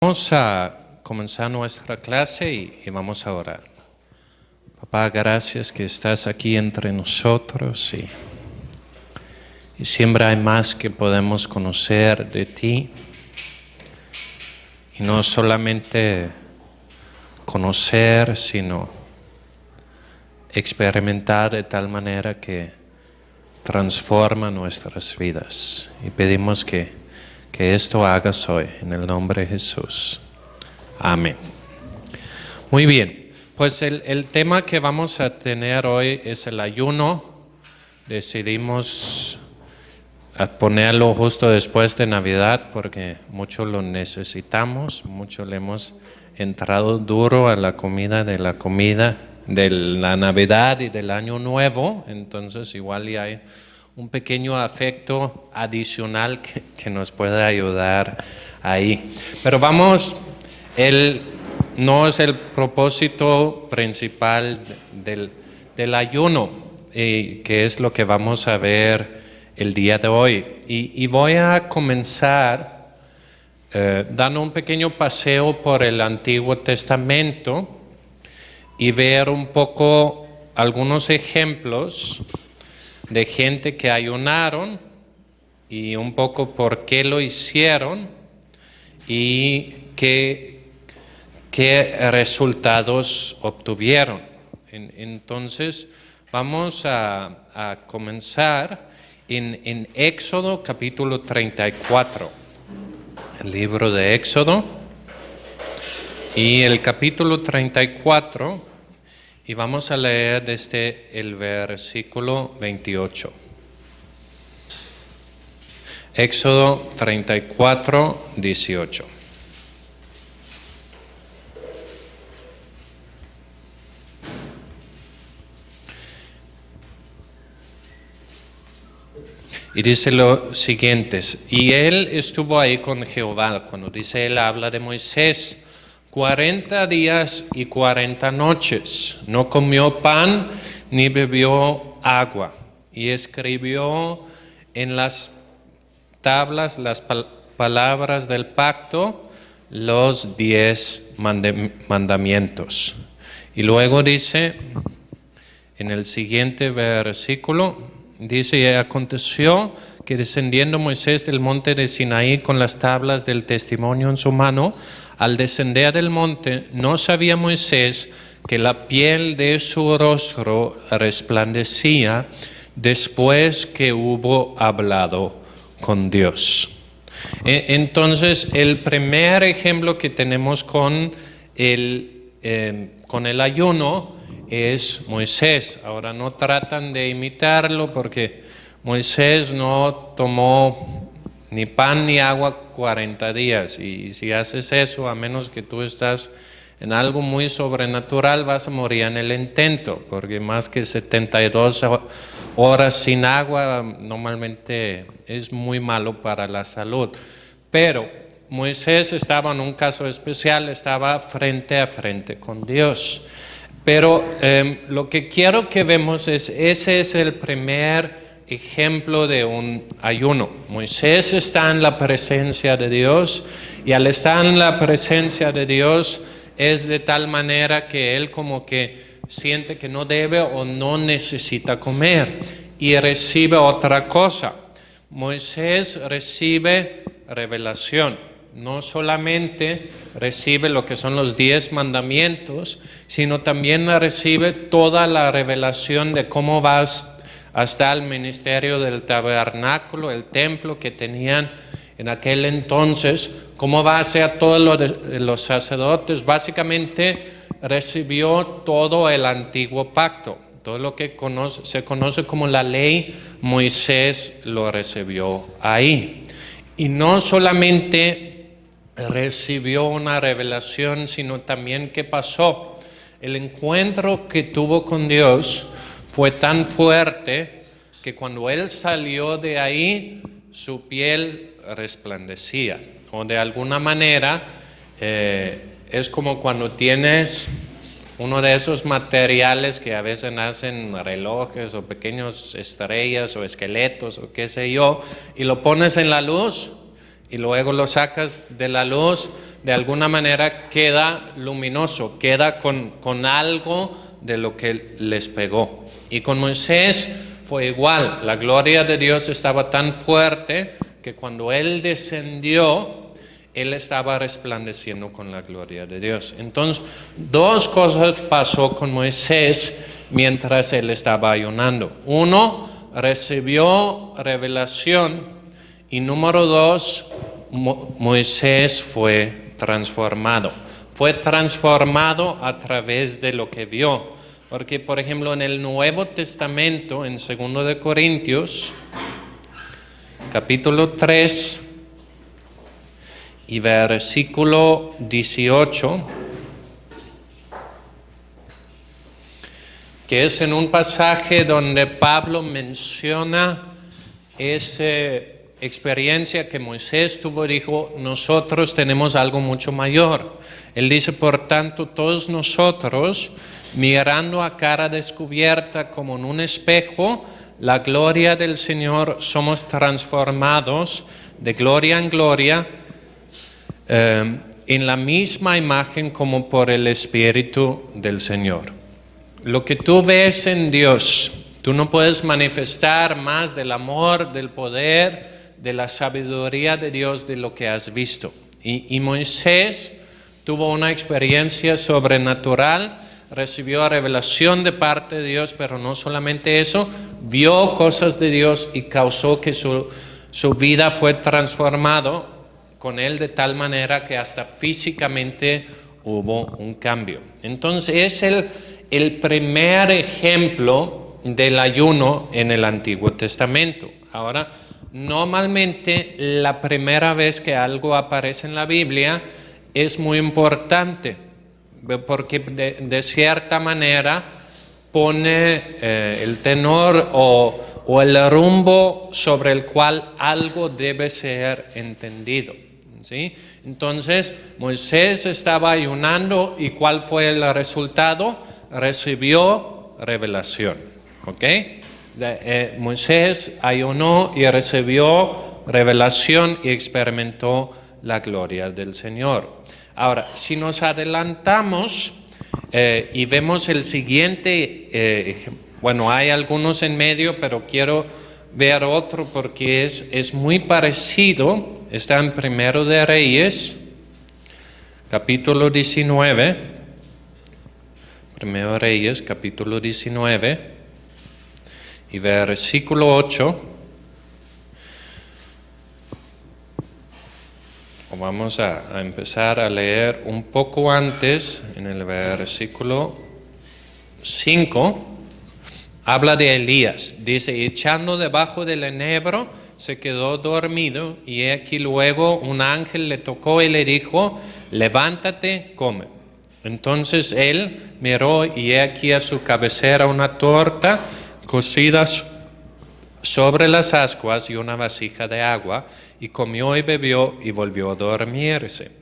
Vamos a comenzar nuestra clase y vamos a orar. Papá, gracias que estás aquí entre nosotros y siempre hay más que podemos conocer de ti. Y no solamente conocer, sino experimentar de tal manera que transforma nuestras vidas. Y pedimos que esto hagas hoy, en el nombre de Jesús. Amén. Muy bien, pues el tema que vamos a tener hoy es el ayuno. Decidimos ponerlo justo después de Navidad porque mucho lo necesitamos, mucho le hemos entrado duro a la comida de la Navidad y del Año Nuevo, entonces igual ya hay un pequeño afecto adicional que nos puede ayudar ahí. Pero no es el propósito principal del ayuno, que es lo que vamos a ver el día de hoy. Y voy a comenzar dando un pequeño paseo por el Antiguo Testamento y ver un poco algunos ejemplos de gente que ayunaron y un poco por qué lo hicieron y qué resultados obtuvieron. Entonces vamos a comenzar en Éxodo capítulo 34, el libro de Éxodo y el capítulo 34. Y vamos a leer desde el versículo 28. Éxodo 34, 18. Y dice lo siguiente: y él estuvo ahí con Jehová. Cuando dice él, habla de Moisés. 40 días y 40 noches, no comió pan ni bebió agua, y escribió en las tablas las palabras del pacto, los 10 mandamientos. Y luego dice, en el siguiente versículo, dice: y aconteció que descendiendo Moisés del monte de Sinaí con las tablas del testimonio en su mano, al descender del monte, no sabía Moisés que la piel de su rostro resplandecía después que hubo hablado con Dios. Entonces, el primer ejemplo que tenemos con el ayuno es Moisés. Ahora, no tratan de imitarlo porque Moisés no tomó ni pan ni agua 40 días. Y si haces eso, a menos que tú estás en algo muy sobrenatural, vas a morir en el intento, porque más que 72 horas sin agua normalmente es muy malo para la salud. Pero Moisés estaba en un caso especial, estaba frente a frente con Dios. Pero lo que quiero que vemos ese es el primer ejemplo de un ayuno. Moisés está en la presencia de Dios, y al estar en la presencia de Dios es de tal manera que él como que siente que no debe o no necesita comer y recibe otra cosa. Moisés recibe revelación. No solamente recibe lo que son los 10 mandamientos, sino también recibe toda la revelación de cómo va hasta el ministerio del tabernáculo, el templo que tenían en aquel entonces, cómo va a ser todos los sacerdotes. Básicamente recibió todo el antiguo pacto, todo lo que se conoce como la ley. Moisés lo recibió ahí. Y no solamente recibió una revelación, sino también ¿qué pasó? El encuentro que tuvo con Dios fue tan fuerte que cuando él salió de ahí, su piel resplandecía. O de alguna manera, es como cuando tienes uno de esos materiales que a veces hacen relojes o pequeñas estrellas o esqueletos o qué sé yo, y lo pones en la luz y luego lo sacas de la luz, de alguna manera queda luminoso, queda con algo de lo que les pegó. Y con Moisés fue igual, la gloria de Dios estaba tan fuerte que cuando él descendió, él estaba resplandeciendo con la gloria de Dios. Entonces, dos cosas pasó con Moisés mientras él estaba ayunando. Uno, recibió revelación. Y número dos, Moisés fue transformado. Fue transformado a través de lo que vio. Porque, por ejemplo, en el Nuevo Testamento, en 2 de Corintios, capítulo 3 y versículo 18, que es en un pasaje donde Pablo menciona esa experiencia que Moisés tuvo, dijo, nosotros tenemos algo mucho mayor. Él dice, por tanto, todos nosotros, mirando a cara descubierta como en un espejo, la gloria del Señor, somos transformados de gloria en gloria, en la misma imagen como por el Espíritu del Señor. Lo que tú ves en Dios, tú no puedes manifestar más del amor, del poder, de la sabiduría de Dios de lo que has visto. Y Moisés tuvo una experiencia sobrenatural, recibió revelación de parte de Dios, pero no solamente eso, vio cosas de Dios y causó que su vida fue transformado con él de tal manera que hasta físicamente hubo un cambio. Entonces es el primer ejemplo del ayuno en el Antiguo Testamento. Ahora, normalmente la primera vez que algo aparece en la Biblia es muy importante porque de cierta manera pone el tenor o el rumbo sobre el cual algo debe ser entendido, ¿sí? Entonces Moisés estaba ayunando y ¿cuál fue el resultado? Recibió revelación, ¿ok? Moisés ayunó y recibió revelación y experimentó la gloria del Señor. Ahora, si nos adelantamos y vemos el siguiente, bueno, hay algunos en medio, pero quiero ver otro porque es muy parecido. Está en 1 de Reyes, capítulo 19. 1 Reyes, capítulo 19. Y versículo 8, vamos a empezar a leer un poco antes, en el versículo 5, habla de Elías. Dice, echando debajo del enebro, se quedó dormido, y aquí luego un ángel le tocó y le dijo, levántate, come. Entonces él miró, y aquí a su cabecera una torta, cocidas sobre las ascuas y una vasija de agua, y comió y bebió y volvió a dormirse.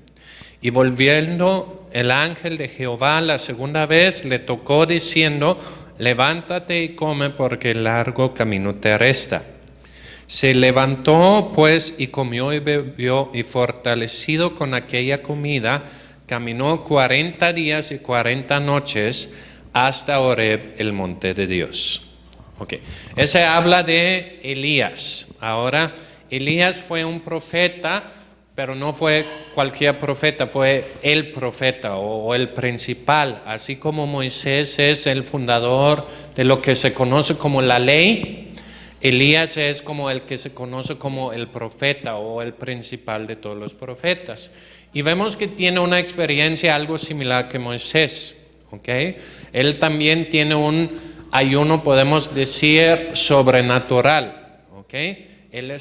Y volviendo el ángel de Jehová la segunda vez le tocó diciendo, levántate y come porque el largo camino te resta. Se levantó pues y comió y bebió, y fortalecido con aquella comida, caminó 40 días y 40 noches hasta Horeb, el monte de Dios. Okay. Ese habla de Elías. Ahora, Elías fue un profeta, pero no fue cualquier profeta, fue el profeta o el principal. Así como Moisés es el fundador de lo que se conoce como la ley, Elías es como el que se conoce como el profeta o el principal de todos los profetas. Y vemos que tiene una experiencia algo similar que Moisés. Okay. Él también tiene un ayuno, podemos decir, sobrenatural, ¿ok? Él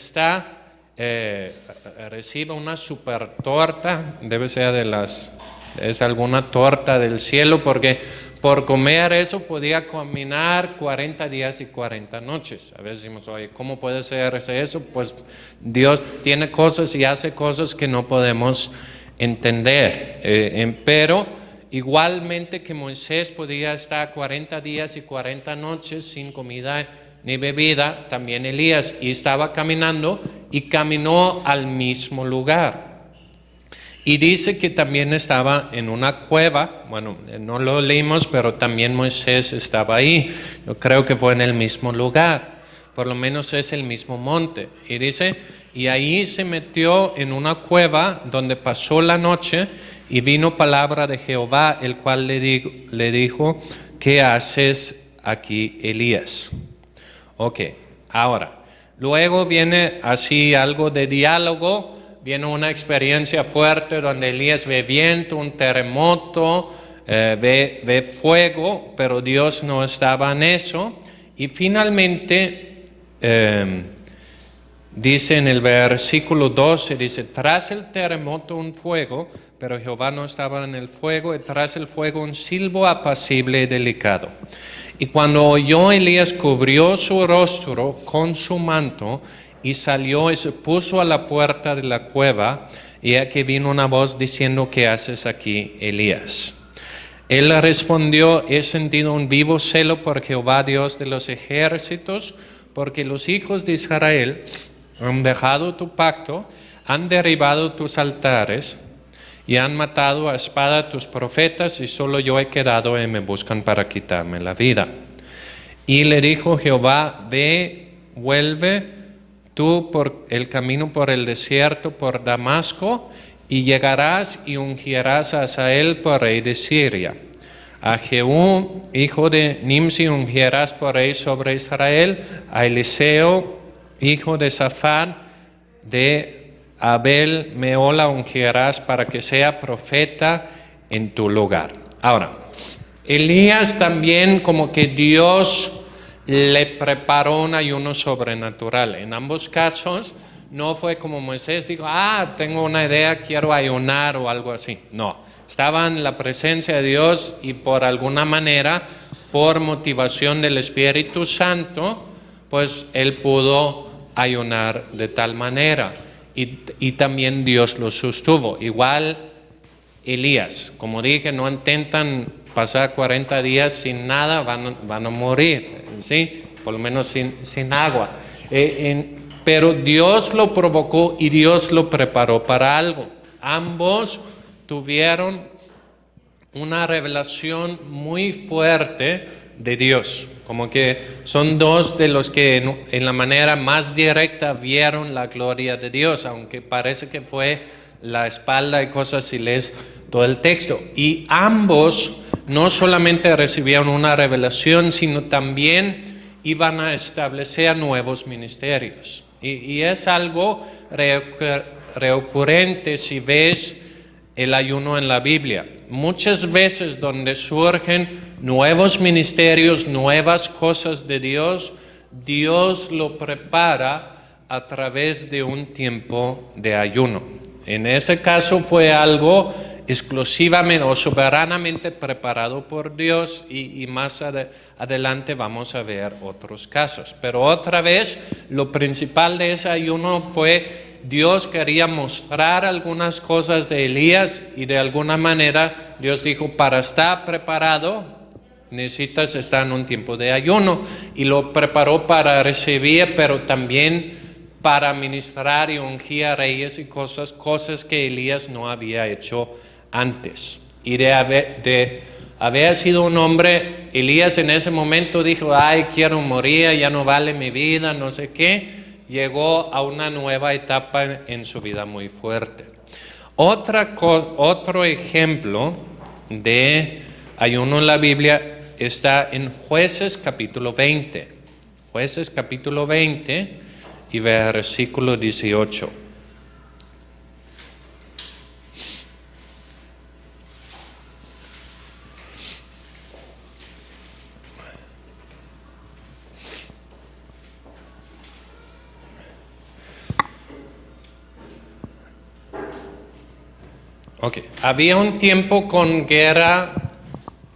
recibe una super torta, debe ser es alguna torta del cielo, porque por comer eso podía caminar 40 días y 40 noches. A veces decimos, oye, ¿cómo puede ser eso? Pues Dios tiene cosas y hace cosas que no podemos entender, pero igualmente que Moisés podía estar 40 días y 40 noches sin comida ni bebida, también Elías, y estaba caminando y caminó al mismo lugar. Y dice que también estaba en una cueva, bueno, no lo leímos, pero también Moisés estaba ahí. Yo creo que fue en el mismo lugar, por lo menos es el mismo monte. Y dice, y ahí se metió en una cueva donde pasó la noche y vino palabra de Jehová, el cual le dijo, ¿qué haces aquí, Elías? Ok, ahora, luego viene así algo de diálogo. Viene una experiencia fuerte donde Elías ve viento, un terremoto, ve fuego, pero Dios no estaba en eso. Y finalmente dice en el versículo 12, dice, tras el terremoto un fuego, pero Jehová no estaba en el fuego, y tras el fuego un silbo apacible y delicado. Y cuando oyó Elías, cubrió su rostro con su manto, y salió y se puso a la puerta de la cueva, y aquí vino una voz diciendo, ¿qué haces aquí, Elías? Él respondió, he sentido un vivo celo por Jehová, Dios de los ejércitos, porque los hijos de Israel han dejado tu pacto, han derribado tus altares, y han matado a espada a tus profetas, y solo yo he quedado y me buscan para quitarme la vida. Y le dijo Jehová, ve, vuelve tú por el camino por el desierto, por Damasco, y llegarás y ungirás a Hazael por rey de Siria. A Jehú, hijo de Nimsi, ungirás por rey sobre Israel. A Eliseo, hijo de Safán, de Abel Meola, ungirás para que sea profeta en tu lugar. Ahora, Elías también como que Dios le preparó un ayuno sobrenatural. En ambos casos no fue como Moisés dijo, tengo una idea, quiero ayunar o algo así. No, estaba en la presencia de Dios y por alguna manera, por motivación del Espíritu Santo, pues él pudo ayunar de tal manera. Y también Dios lo sostuvo. Igual Elías, como dije, no intentan pasar 40 días sin nada, van a morir, ¿sí? Por lo menos sin agua. Pero Dios lo provocó y Dios lo preparó para algo. Ambos tuvieron una revelación muy fuerte de Dios. Como que son dos de los que en la manera más directa vieron la gloria de Dios, aunque parece que fue la espalda y cosas si lees todo el texto. Y ambos no solamente recibieron una revelación, sino también iban a establecer nuevos ministerios. Y es algo recurrente si ves el ayuno en la Biblia. Muchas veces donde surgen nuevos ministerios, nuevas cosas de Dios, Dios lo prepara a través de un tiempo de ayuno. En ese caso fue algo exclusivamente o soberanamente preparado por Dios y más adelante vamos a ver otros casos. Pero otra vez, lo principal de ese ayuno fue Dios quería mostrar algunas cosas de Elías y de alguna manera Dios dijo, para estar preparado necesitas estar en un tiempo de ayuno, y lo preparó para recibir, pero también para ministrar y ungir a reyes y cosas que Elías no había hecho antes. Y de haber sido un hombre, Elías en ese momento dijo, quiero morir, ya no vale mi vida, no sé qué. Llegó a una nueva etapa en su vida muy fuerte. Otro ejemplo de ayuno en la Biblia está en Jueces capítulo 20. Jueces capítulo 20 y versículo 18. Okay. Había un tiempo con guerra,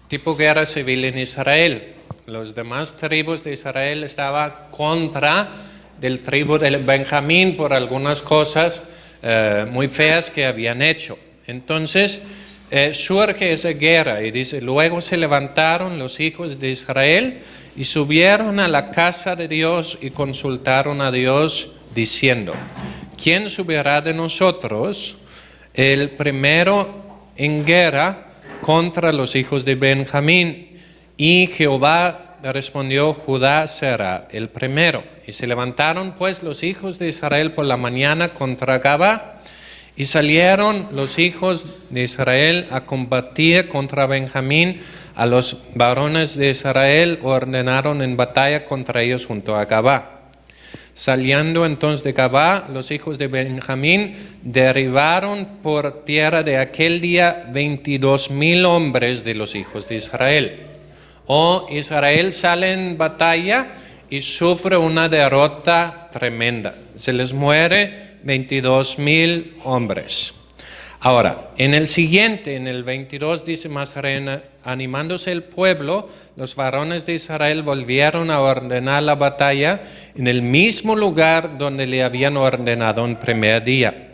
tipo guerra civil en Israel. Los demás tribus de Israel estaban contra del tribu de Benjamín por algunas cosas muy feas que habían hecho. Entonces surge esa guerra y dice, luego se levantaron los hijos de Israel y subieron a la casa de Dios y consultaron a Dios diciendo: ¿quién subirá de nosotros el primero en guerra contra los hijos de Benjamín? Y Jehová respondió: Judá será el primero. Y se levantaron pues los hijos de Israel por la mañana contra Gabá, y salieron los hijos de Israel a combatir contra Benjamín. A los varones de Israel ordenaron en batalla contra ellos junto a Gabá. Saliendo entonces de Gabá, los hijos de Benjamín derribaron por tierra de aquel día 22,000 hombres de los hijos de Israel. Israel sale en batalla y sufre una derrota tremenda. Se les muere 22,000 hombres. Ahora, en el siguiente, en el 22, dice más animándose el pueblo, los varones de Israel volvieron a ordenar la batalla en el mismo lugar donde le habían ordenado en primer día.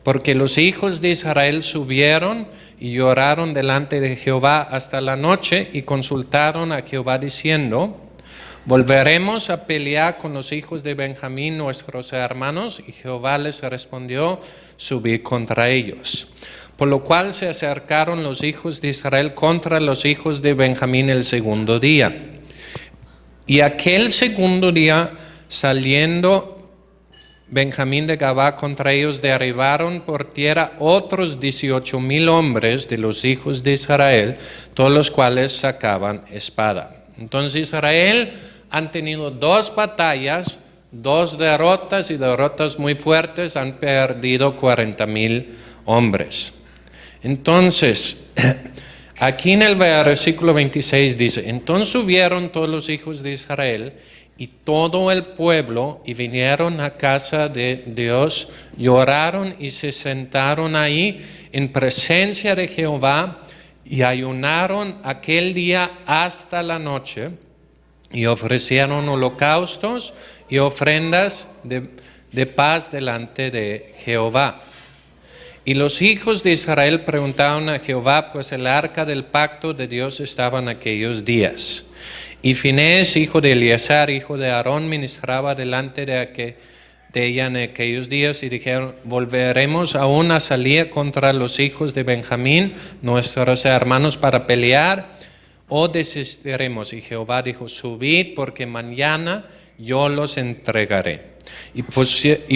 Porque los hijos de Israel subieron y lloraron delante de Jehová hasta la noche y consultaron a Jehová diciendo: ¿volveremos a pelear con los hijos de Benjamín, nuestros hermanos? Y Jehová les respondió: subid contra ellos. Por lo cual se acercaron los hijos de Israel contra los hijos de Benjamín el segundo día. Y aquel segundo día, saliendo Benjamín de Gabá contra ellos, derribaron por tierra otros 18,000 hombres de los hijos de Israel, todos los cuales sacaban espada. Entonces Israel han tenido 2 batallas, 2 derrotas y derrotas muy fuertes, han perdido 40,000 hombres. Entonces, aquí en el versículo 26 dice: entonces subieron todos los hijos de Israel y todo el pueblo y vinieron a casa de Dios, lloraron y se sentaron ahí en presencia de Jehová y ayunaron aquel día hasta la noche y ofrecieron holocaustos y ofrendas de paz delante de Jehová. Y los hijos de Israel preguntaron a Jehová, pues el arca del pacto de Dios estaba en aquellos días. Y Finés, hijo de Eleazar, hijo de Aarón, ministraba delante de ella en aquellos días, y dijeron: ¿volveremos aún a salir contra los hijos de Benjamín, nuestros hermanos, para pelear, o desistiremos? Y Jehová dijo: subid, porque mañana yo los entregaré. Y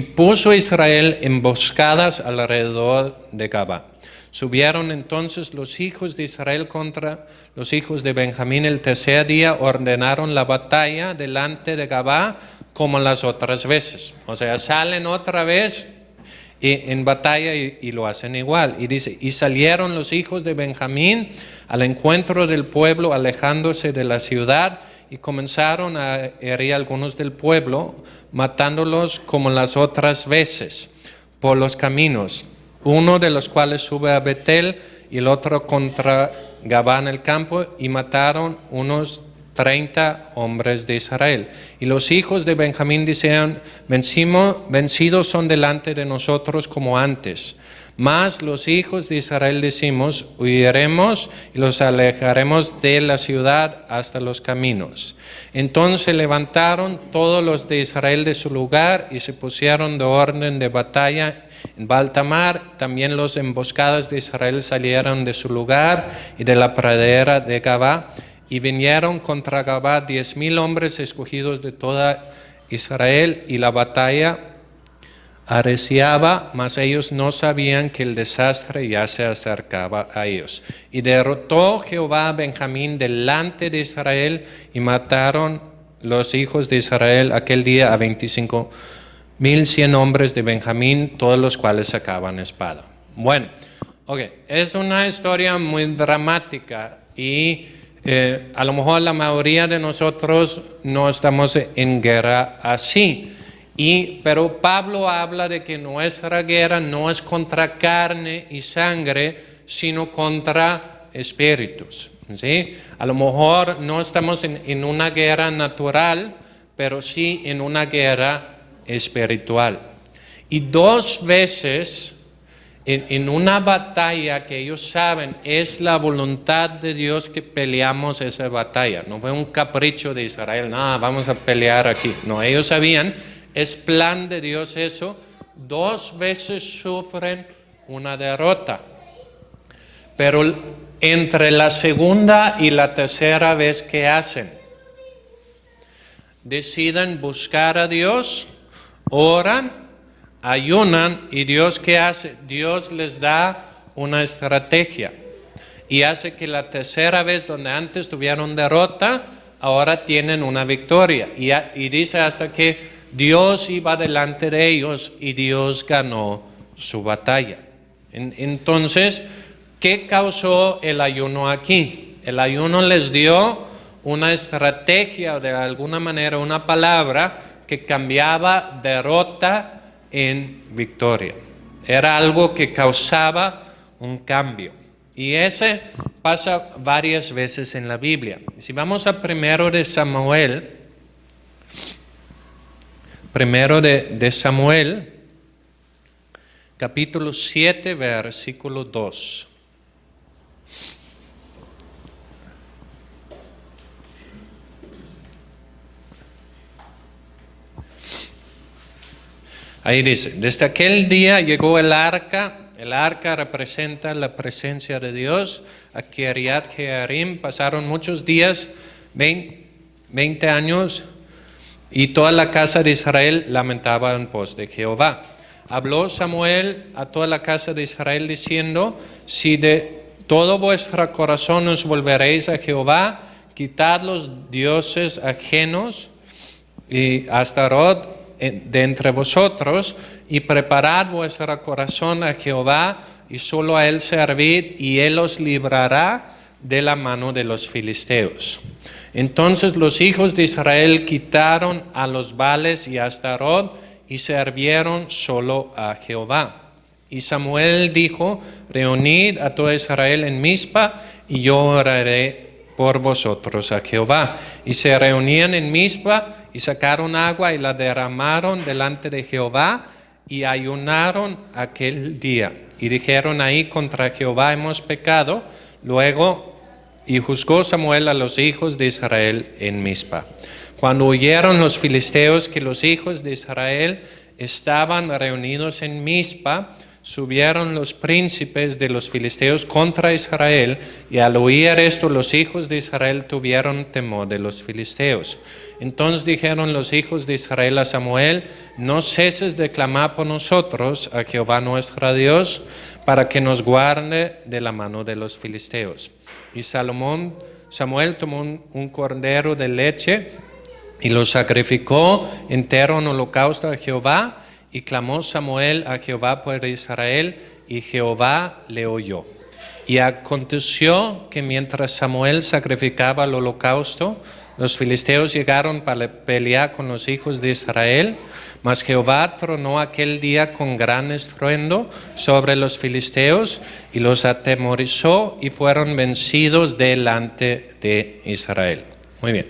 puso Israel emboscadas alrededor de Gabá. Subieron entonces los hijos de Israel contra los hijos de Benjamín el tercer día, ordenaron la batalla delante de Gabá como las otras veces. O sea, salen otra vez en batalla y lo hacen igual. Y dice: y salieron los hijos de Benjamín al encuentro del pueblo, alejándose de la ciudad, y comenzaron a herir a algunos del pueblo, matándolos como las otras veces por los caminos, uno de los cuales sube a Betel y el otro contra Gabá en el campo, y mataron unos 30 hombres de Israel. Y los hijos de Benjamín decían: vencidos son delante de nosotros como antes. Mas los hijos de Israel decimos: huiremos y los alejaremos de la ciudad hasta los caminos. Entonces levantaron todos los de Israel de su lugar y se pusieron de orden de batalla en Baltamar. También los emboscadas de Israel salieron de su lugar y de la pradera de Gabá, y vinieron contra Gabá 10,000 hombres escogidos de toda Israel, y la batalla arreciaba, mas ellos no sabían que el desastre ya se acercaba a ellos. Y derrotó Jehová a Benjamín delante de Israel, y mataron los hijos de Israel aquel día a 25,100 hombres de Benjamín, todos los cuales sacaban espada. Bueno, es una historia muy dramática y a lo mejor la mayoría de nosotros no estamos en guerra así. Pero Pablo habla de que nuestra guerra no es contra carne y sangre, sino contra espíritus, ¿sí? A lo mejor no estamos en una guerra natural, pero sí en una guerra espiritual. Y 2 veces en una batalla que ellos saben es la voluntad de Dios que peleamos esa batalla. No fue un capricho de Israel, no, vamos a pelear aquí. No, ellos sabían, es plan de Dios eso. 2 veces sufren una derrota. Pero entre la segunda y la tercera vez que hacen, deciden buscar a Dios, oran, ayunan, y Dios ¿qué hace? Dios les da una estrategia y hace que la tercera vez donde antes tuvieron derrota, ahora tienen una victoria. Y dice hasta que Dios iba delante de ellos y Dios ganó su batalla. Entonces, ¿qué causó el ayuno aquí? El ayuno les dio una estrategia, o de alguna manera una palabra que cambiaba derrota en victoria. Era algo que causaba un cambio. Y ese pasa varias veces en la Biblia. Si vamos a primero de Samuel, capítulo 7, versículo 2. Ahí dice, desde aquel día llegó el arca representa la presencia de Dios, a Kiriat Jearim. Pasaron muchos días, 20 años, y toda la casa de Israel lamentaba en pos de Jehová. Habló Samuel a toda la casa de Israel diciendo, si de todo vuestro corazón os volveréis a Jehová, quitad los dioses ajenos y Astarot de entre vosotros, y preparad vuestro corazón a Jehová, y solo a él servid, y él os librará de la mano de los filisteos. Entonces los hijos de Israel quitaron a los Baales y a Astarot, y sirvieron solo a Jehová. Y Samuel dijo, reunid a todo Israel en Mizpa, y yo oraré por vosotros a Jehová. Y se reunían en Mizpa, y sacaron agua y la derramaron delante de Jehová, y ayunaron aquel día. Y dijeron, ahí contra Jehová hemos pecado. Luego, y juzgó Samuel a los hijos de Israel en Mizpa. Cuando oyeron los filisteos que los hijos de Israel estaban reunidos en Mizpa, subieron los príncipes de los filisteos contra Israel, y al oír esto los hijos de Israel tuvieron temor de los filisteos. Entonces dijeron los hijos de Israel a Samuel, no ceses de clamar por nosotros a Jehová nuestro Dios, para que nos guarde de la mano de los filisteos. Y Samuel tomó un cordero de leche y lo sacrificó entero en holocausto a Jehová. Y clamó Samuel a Jehová por Israel, y Jehová le oyó. Y aconteció que mientras Samuel sacrificaba el holocausto, los filisteos llegaron para pelear con los hijos de Israel, mas Jehová tronó aquel día con gran estruendo sobre los filisteos, y los atemorizó, y fueron vencidos delante de Israel. Muy bien.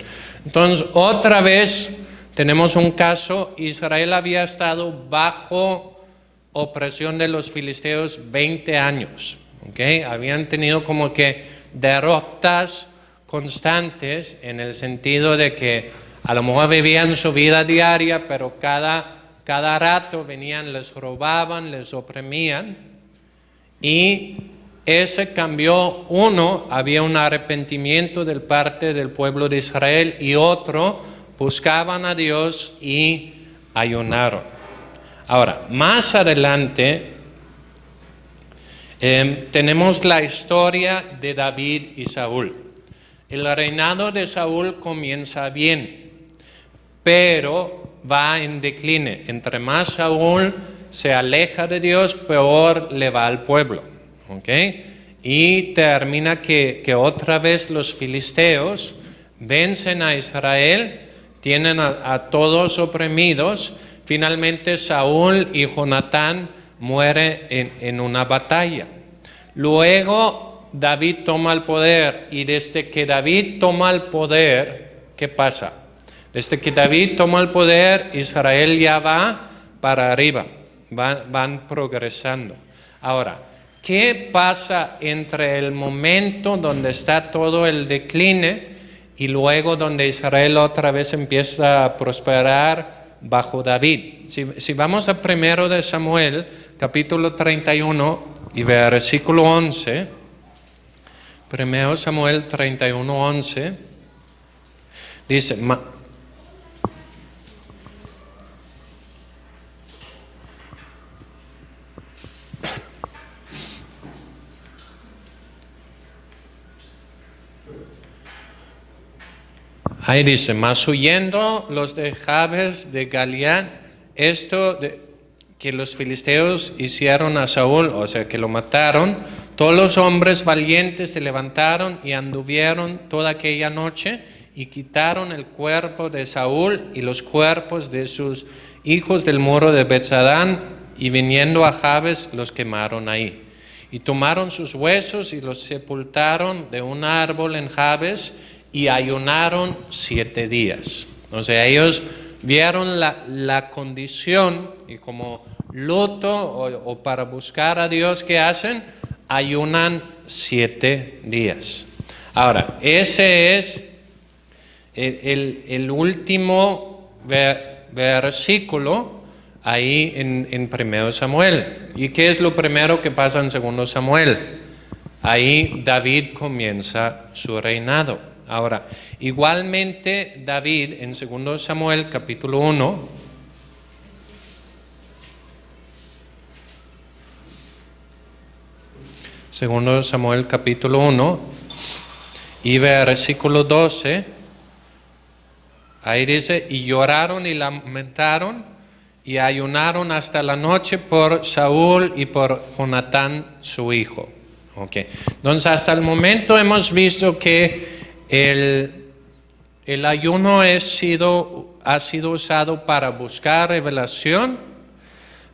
Entonces, otra vez tenemos un caso. Israel había estado bajo opresión de los filisteos 20 años. ¿Okay? Habían tenido como que derrotas constantes, en el sentido de que a lo mejor vivían su vida diaria, pero cada rato venían, les robaban, les oprimían. Y ese cambió. Uno, había un arrepentimiento de parte del pueblo de Israel, y otro, buscaban a Dios y ayunaron. Ahora, más adelante tenemos la historia de David y Saúl. El reinado de Saúl comienza bien, pero va en decline. Entre más Saúl se aleja de Dios, peor le va al pueblo. ¿Okay? Y termina que otra vez los filisteos vencen a Israel, tienen a todos oprimidos. Finalmente Saúl y Jonatán mueren en una batalla. Luego David toma el poder, y desde que David toma el poder, ¿qué pasa? Desde que David toma el poder, Israel ya va para arriba, van progresando. Ahora, ¿qué pasa entre el momento donde está todo el decline y luego donde Israel otra vez empieza a prosperar bajo David? Si vamos a 1 de Samuel, capítulo 31 y versículo 11, 1 Samuel 31, 11, dice... Ahí dice, mas huyendo los de Jabes de Galiad, que los filisteos hicieron a Saúl, o sea que lo mataron, todos los hombres valientes se levantaron y anduvieron toda aquella noche y quitaron el cuerpo de Saúl y los cuerpos de sus hijos del muro de Betsadán, y viniendo a Jabes los quemaron ahí. Y tomaron sus huesos y los sepultaron de un árbol en Jabes, y ayunaron 7 días. O sea, ellos vieron la condición y como luto o para buscar a Dios, ¿qué hacen? Ayunan 7 días. Ahora, ese es el último versículo ahí en 1 Samuel. ¿Y qué es lo primero que pasa en 2 Samuel? Ahí David comienza su reinado. Ahora, igualmente David en 2 Samuel capítulo 1, segundo Samuel capítulo 1 y versículo 12, ahí dice, y lloraron y lamentaron y ayunaron hasta la noche por Saúl y por Jonatán su hijo. Okay. Entonces hasta el momento hemos visto que el ayuno ha sido usado para buscar revelación,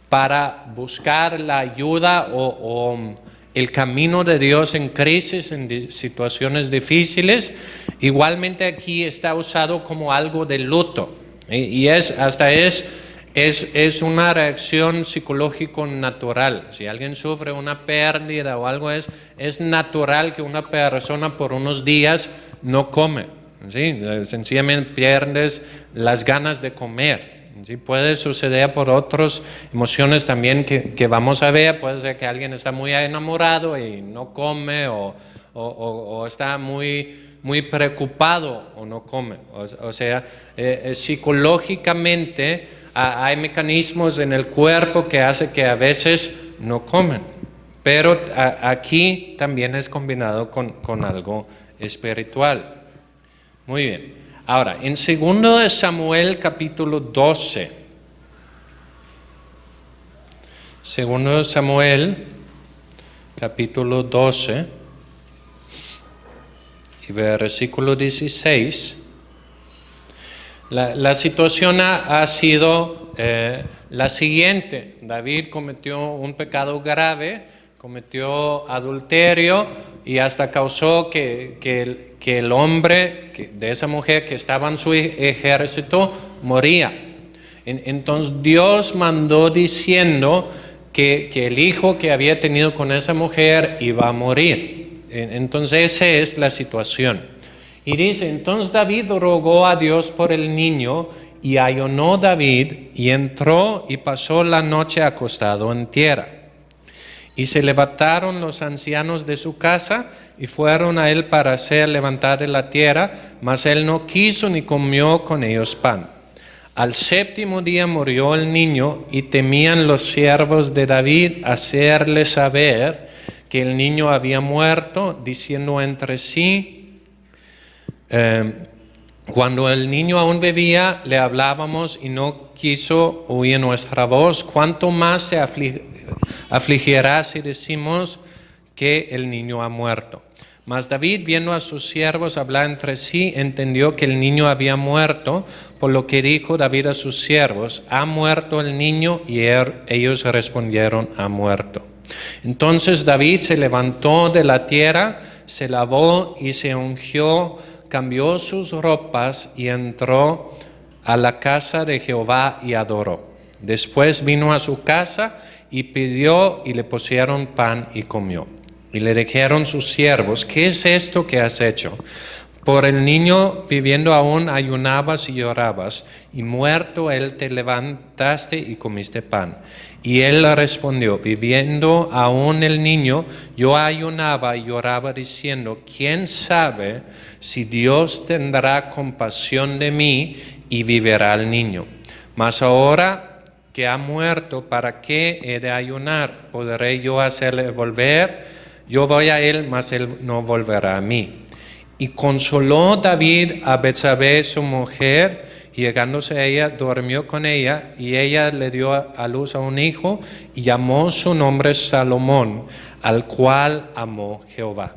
para buscar la ayuda o el camino de Dios en crisis, en situaciones difíciles. Igualmente aquí está usado como algo de luto. Y es una reacción psicológica natural. Si alguien sufre una pérdida o algo, es natural que una persona por unos días no come. ¿Sí? Sencillamente pierdes las ganas de comer. ¿Sí? Puede suceder por otras emociones también que vamos a ver. Puede ser que alguien está muy enamorado y no come o está muy preocupado o no come. O sea, psicológicamente hay mecanismos en el cuerpo que hacen que a veces no comen. Pero aquí también es combinado con algo espiritual. Muy bien. Ahora, en 2 de Samuel capítulo 12. 2 de Samuel capítulo 12 y versículo 16. La situación ha sido la siguiente. David cometió un pecado grave, cometió adulterio y hasta causó que el hombre de esa mujer que estaba en su ejército moría. Entonces Dios mandó diciendo que el hijo que había tenido con esa mujer iba a morir. Entonces esa es la situación. Y dice, entonces David rogó a Dios por el niño, y ayunó David, y entró y pasó la noche acostado en tierra. Y se levantaron los ancianos de su casa, y fueron a él para hacer levantar de la tierra, mas él no quiso ni comió con ellos pan. Al 7º día murió el niño, y temían los siervos de David hacerle saber que el niño había muerto, diciendo entre sí, cuando el niño aún bebía, le hablábamos y no quiso oír nuestra voz. ¿Cuánto más se afligirá si decimos que el niño ha muerto? Mas David, viendo a sus siervos hablar entre sí, entendió que el niño había muerto, por lo que dijo David a sus siervos, ¿ha muerto el niño? Y ellos respondieron, ha muerto. Entonces David se levantó de la tierra, se lavó y se ungió, cambió sus ropas y entró a la casa de Jehová y adoró. Después vino a su casa y pidió y le pusieron pan y comió. Y le dijeron sus siervos, ¿qué es esto que has hecho? Por el niño viviendo aún ayunabas y llorabas, y muerto él te levantaste y comiste pan. Y él le respondió, viviendo aún el niño, yo ayunaba y lloraba diciendo, ¿quién sabe si Dios tendrá compasión de mí y vivirá el niño? Mas ahora que ha muerto, ¿para qué he de ayunar? ¿Podré yo hacerle volver? Yo voy a él, mas él no volverá a mí. Y consoló David a Betsabé su mujer, y llegándose a ella, durmió con ella, y ella le dio a luz a un hijo, y llamó su nombre Salomón, al cual amó Jehová.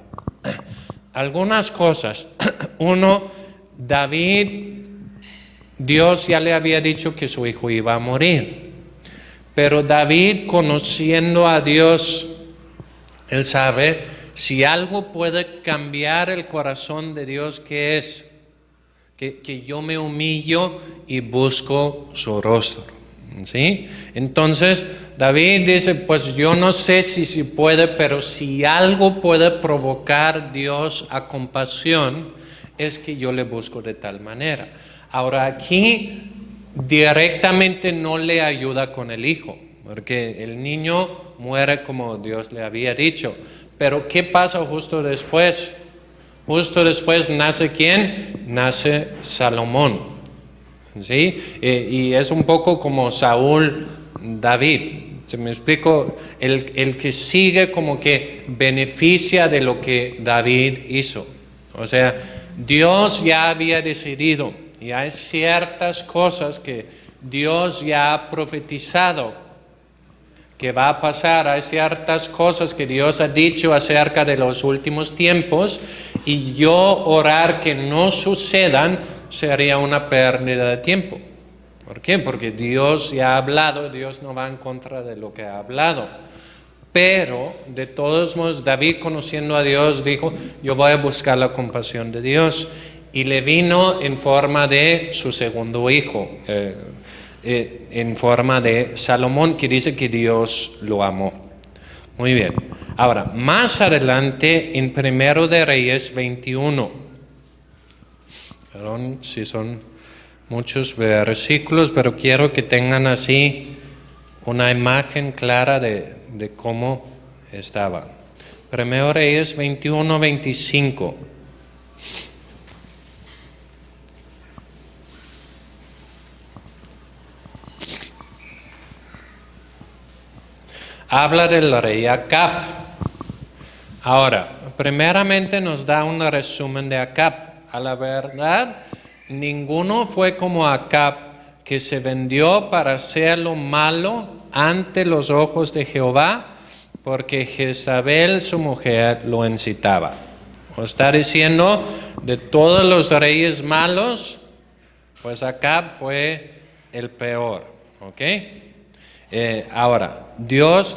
Algunas cosas. Uno, David, Dios ya le había dicho que su hijo iba a morir, pero David, conociendo a Dios, él sabe, si algo puede cambiar el corazón de Dios, ¿qué es? Que yo me humillo y busco su rostro, ¿sí? Entonces David dice, pues yo no sé si puede, pero si algo puede provocar Dios a compasión, es que yo le busco de tal manera. Ahora aquí directamente no le ayuda con el hijo, porque el niño muere como Dios le había dicho. Pero ¿qué pasa justo después? Justo después nace ¿quién? Nace Salomón, ¿sí? Y es un poco como Saúl, David. ¿Se me explico? El que sigue como que beneficia de lo que David hizo. O sea, Dios ya había decidido y hay ciertas cosas que Dios ya ha profetizado que va a pasar. Hay ciertas cosas que Dios ha dicho acerca de los últimos tiempos, y yo orar que no sucedan sería una pérdida de tiempo. ¿Por qué? Porque Dios ya ha hablado, Dios no va en contra de lo que ha hablado. Pero de todos modos, David, conociendo a Dios, dijo, yo voy a buscar la compasión de Dios, y le vino en forma de su segundo hijo, en forma de Salomón, que dice que Dios lo amó. Muy bien. Ahora, más adelante en 1 de Reyes 21. Perdón si son muchos versículos, pero quiero que tengan así una imagen clara de cómo estaba. 1 Reyes 21, 25. Habla del rey Acab. Ahora, primeramente nos da un resumen de Acab. A la verdad, ninguno fue como Acab, que se vendió para hacer lo malo ante los ojos de Jehová, porque Jezabel, su mujer, lo incitaba. O está diciendo, de todos los reyes malos, pues Acab fue el peor, ¿ok? Ahora, Dios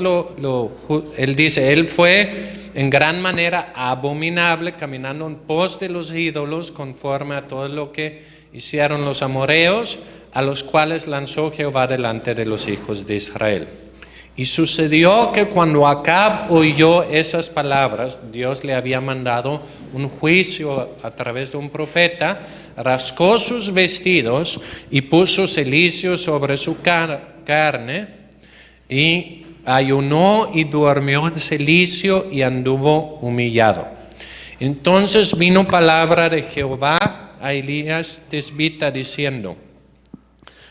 él dice, él fue en gran manera abominable, caminando en pos de los ídolos, conforme a todo lo que hicieron los amoreos, a los cuales lanzó Jehová delante de los hijos de Israel. Y sucedió que cuando Acab oyó esas palabras, Dios le había mandado un juicio a través de un profeta, rascó sus vestidos y puso cilicio sobre su carne, y ayunó y durmió en cilicio y anduvo humillado. Entonces vino palabra de Jehová a Elías Tisbita diciendo,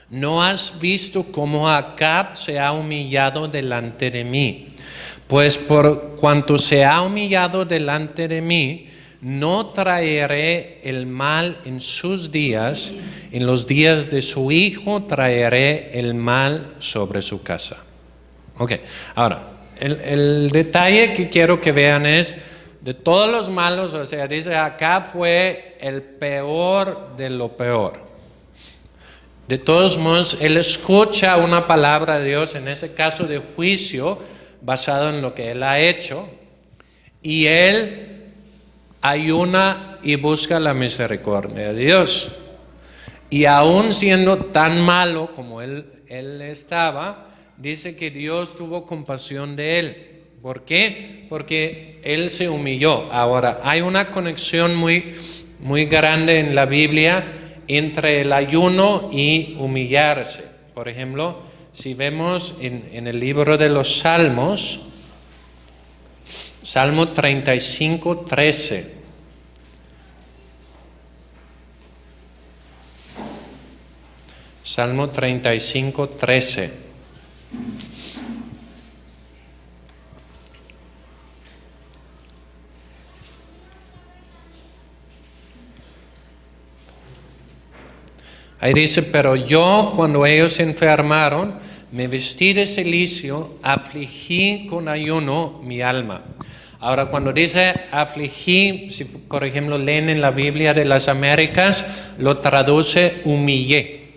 ¿no has visto cómo Acab se ha humillado delante de mí? Pues por cuanto se ha humillado delante de mí, no traeré el mal en sus días, en los días de su hijo traeré el mal sobre su casa. Ok, ahora, el detalle que quiero que vean es, de todos los malos, o sea, dice Acab fue el peor de lo peor. De todos modos, él escucha una palabra de Dios, en ese caso de juicio, basado en lo que él ha hecho, y él ayuna y busca la misericordia de Dios. Y aún siendo tan malo como él estaba, dice que Dios tuvo compasión de él. ¿Por qué? Porque él se humilló. Ahora, hay una conexión muy, muy grande en la Biblia entre el ayuno y humillarse. Por ejemplo, si vemos en el libro de los Salmos, Salmo 35, 13. Salmo 35, 13. Ahí dice, pero yo cuando ellos se enfermaron, me vestí de cilicio, afligí con ayuno mi alma. Ahora, cuando dice afligí, si por ejemplo leen en la Biblia de las Américas, lo traduce humillé.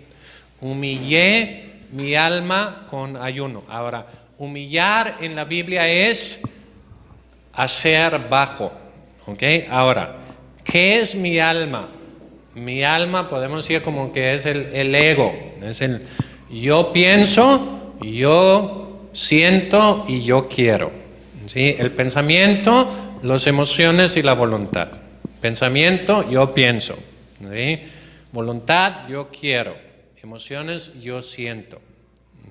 Humillé mi alma con ayuno. Ahora, humillar en la Biblia es hacer bajo. ¿Ok? Ahora, ¿qué es mi alma? Mi alma podemos decir como que es el ego, es el yo pienso, yo siento y yo quiero. ¿Sí? El pensamiento, las emociones y la voluntad. Pensamiento, yo pienso. ¿Sí? Voluntad, yo quiero. Emociones, yo siento.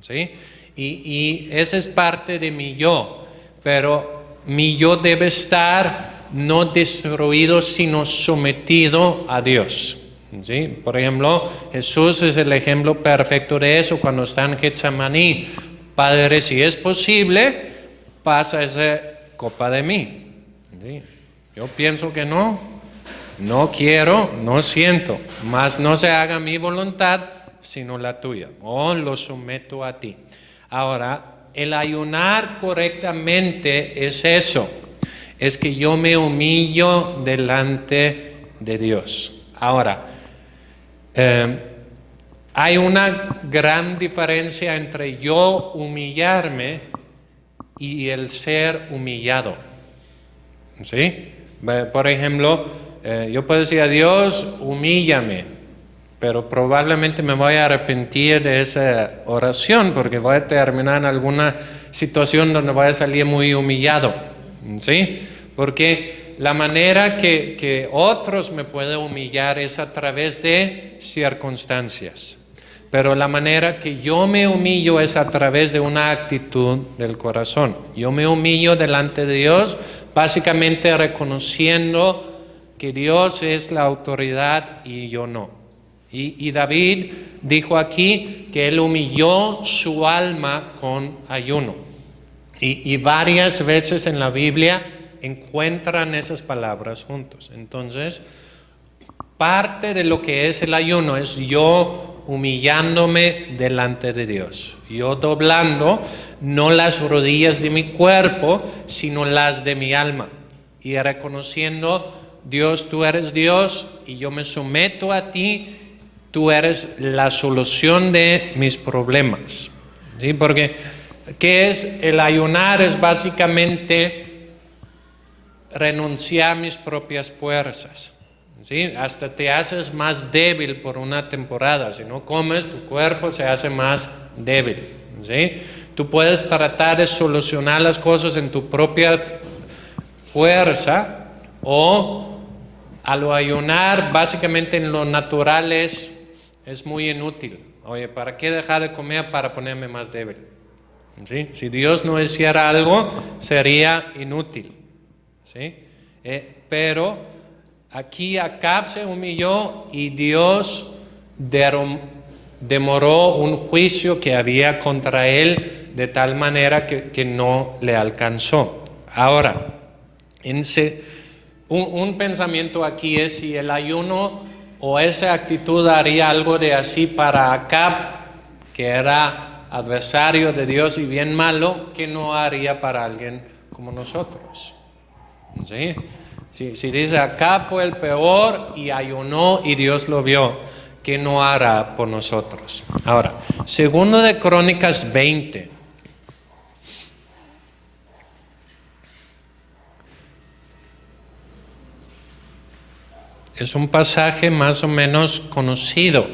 ¿Sí? Y esa es parte de mi yo, pero mi yo debe estar no destruido, sino sometido a Dios. ¿Sí? Por ejemplo, Jesús es el ejemplo perfecto de eso cuando está en Getsemaní. Padre, si es posible, pasa esa copa de mí. ¿Sí? Yo pienso que no quiero, no siento, mas no se haga mi voluntad, sino la tuya. Lo someto a ti. Ahora, el ayunar correctamente es eso. Es que yo me humillo delante de Dios. Ahora, hay una gran diferencia entre yo humillarme y el ser humillado. ¿Sí? Por ejemplo, yo puedo decir a Dios, humíllame, pero probablemente me voy a arrepentir de esa oración porque voy a terminar en alguna situación donde voy a salir muy humillado. ¿Sí? Porque la manera que otros me pueden humillar es a través de circunstancias. Pero la manera que yo me humillo es a través de una actitud del corazón. Yo me humillo delante de Dios, básicamente reconociendo que Dios es la autoridad y yo no. Y David dijo aquí que él humilló su alma con ayuno. Y varias veces en la Biblia encuentran esas palabras juntos. Entonces, parte de lo que es el ayuno es yo humillándome delante de Dios. Yo doblando no las rodillas de mi cuerpo, sino las de mi alma. Y reconociendo, Dios, tú eres Dios y yo me someto a ti, tú eres la solución de mis problemas. ¿Sí? Porque, ¿qué es el ayunar? Es básicamente renunciar a mis propias fuerzas. ¿Sí? Hasta te haces más débil por una temporada. Si no comes, tu cuerpo se hace más débil. ¿Sí? Tú puedes tratar de solucionar las cosas en tu propia fuerza o al ayunar, básicamente en lo natural es muy inútil. Oye, ¿para qué dejar de comer para ponerme más débil? ¿Sí? Si Dios no hiciera algo, sería inútil. ¿Sí? Pero aquí Acab se humilló y Dios demoró un juicio que había contra él de tal manera que no le alcanzó. Ahora, un pensamiento aquí es si el ayuno o esa actitud haría algo de así para Acab, que era adversario de Dios y bien malo, ¿qué no haría para alguien como nosotros? ¿Sí? Si dice Acab fue el peor y ayunó y Dios lo vio, ¿qué no hará por nosotros? Ahora, segundo de Crónicas 20. Es un pasaje más o menos conocido.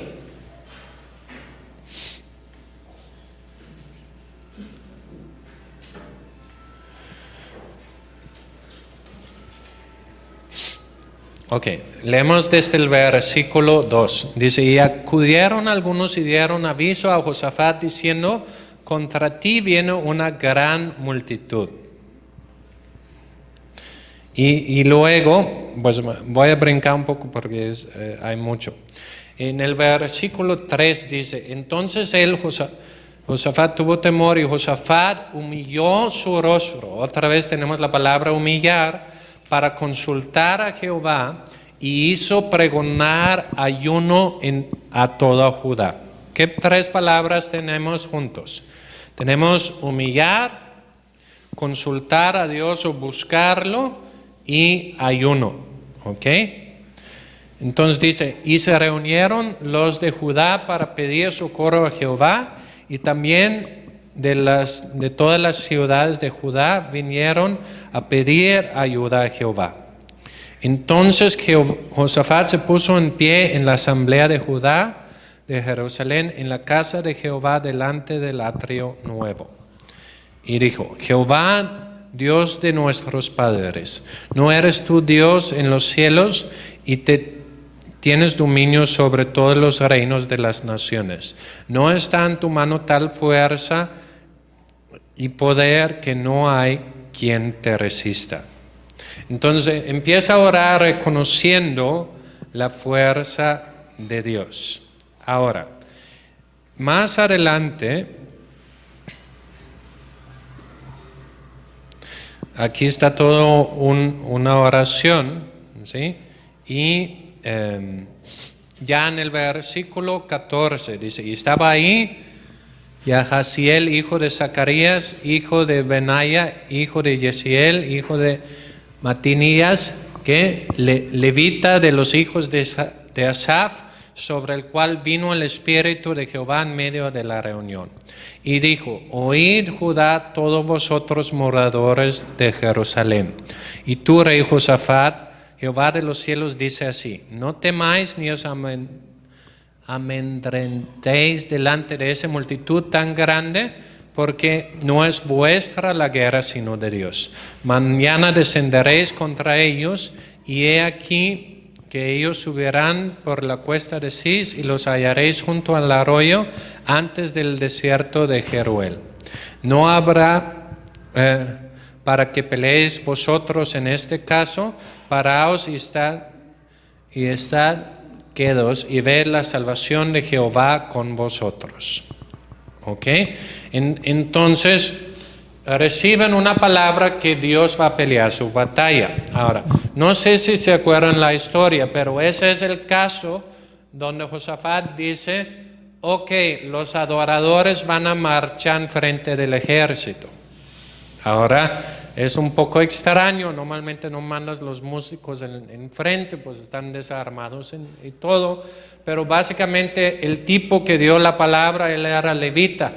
Ok, leemos desde el versículo 2. Dice, y acudieron algunos y dieron aviso a Josafat diciendo, contra ti viene una gran multitud. Y luego, pues voy a brincar un poco porque hay mucho. En el versículo 3 dice, entonces Josafat tuvo temor y Josafat humilló su rostro. Otra vez tenemos la palabra humillar para consultar a Jehová y hizo pregonar ayuno a toda Judá. ¿Qué tres palabras tenemos juntos? Tenemos humillar, consultar a Dios o buscarlo y ayuno. ¿Ok? Entonces dice, y se reunieron los de Judá para pedir socorro a Jehová y también de todas las ciudades de Judá vinieron a pedir ayuda a Jehová. Entonces Josafat se puso en pie en la asamblea de Judá, de Jerusalén, en la casa de Jehová delante del atrio nuevo. Y dijo, Jehová, Dios de nuestros padres, ¿no eres tú Dios en los cielos y tienes dominio sobre todos los reinos de las naciones? ¿No está en tu mano tal fuerza y poder que no hay quien te resista? Entonces empieza a orar reconociendo la fuerza de Dios. Ahora, más adelante, aquí está todo una oración, ¿sí? Y ya en el versículo 14 dice, y estaba ahí Yahaziel, hijo de Zacarías, hijo de Benaya, hijo de Yesiel, hijo de Matinías, que levita de los hijos de Asaf, sobre el cual vino el Espíritu de Jehová en medio de la reunión. Y dijo, oíd Judá, todos vosotros moradores de Jerusalén. Y tú, rey Josafat, Jehová de los cielos dice así, no temáis ni os amedrentéis delante de esa multitud tan grande, porque no es vuestra la guerra sino de Dios. Mañana descenderéis contra ellos, y he aquí que ellos subirán por la cuesta de Cis, y los hallaréis junto al arroyo antes del desierto de Jeruel. No habrá para que peleéis vosotros en este caso, paraos y estad quedos y ved la salvación de Jehová con vosotros. ¿Ok? Entonces reciben una palabra que Dios va a pelear su batalla. Ahora, no sé si se acuerdan la historia, pero ese es el caso donde Josafat dice, ok, los adoradores van a marchar frente del ejército. Ahora, es un poco extraño, normalmente no mandas los músicos en frente, pues están desarmados y todo, pero básicamente el tipo que dio la palabra, él era levita.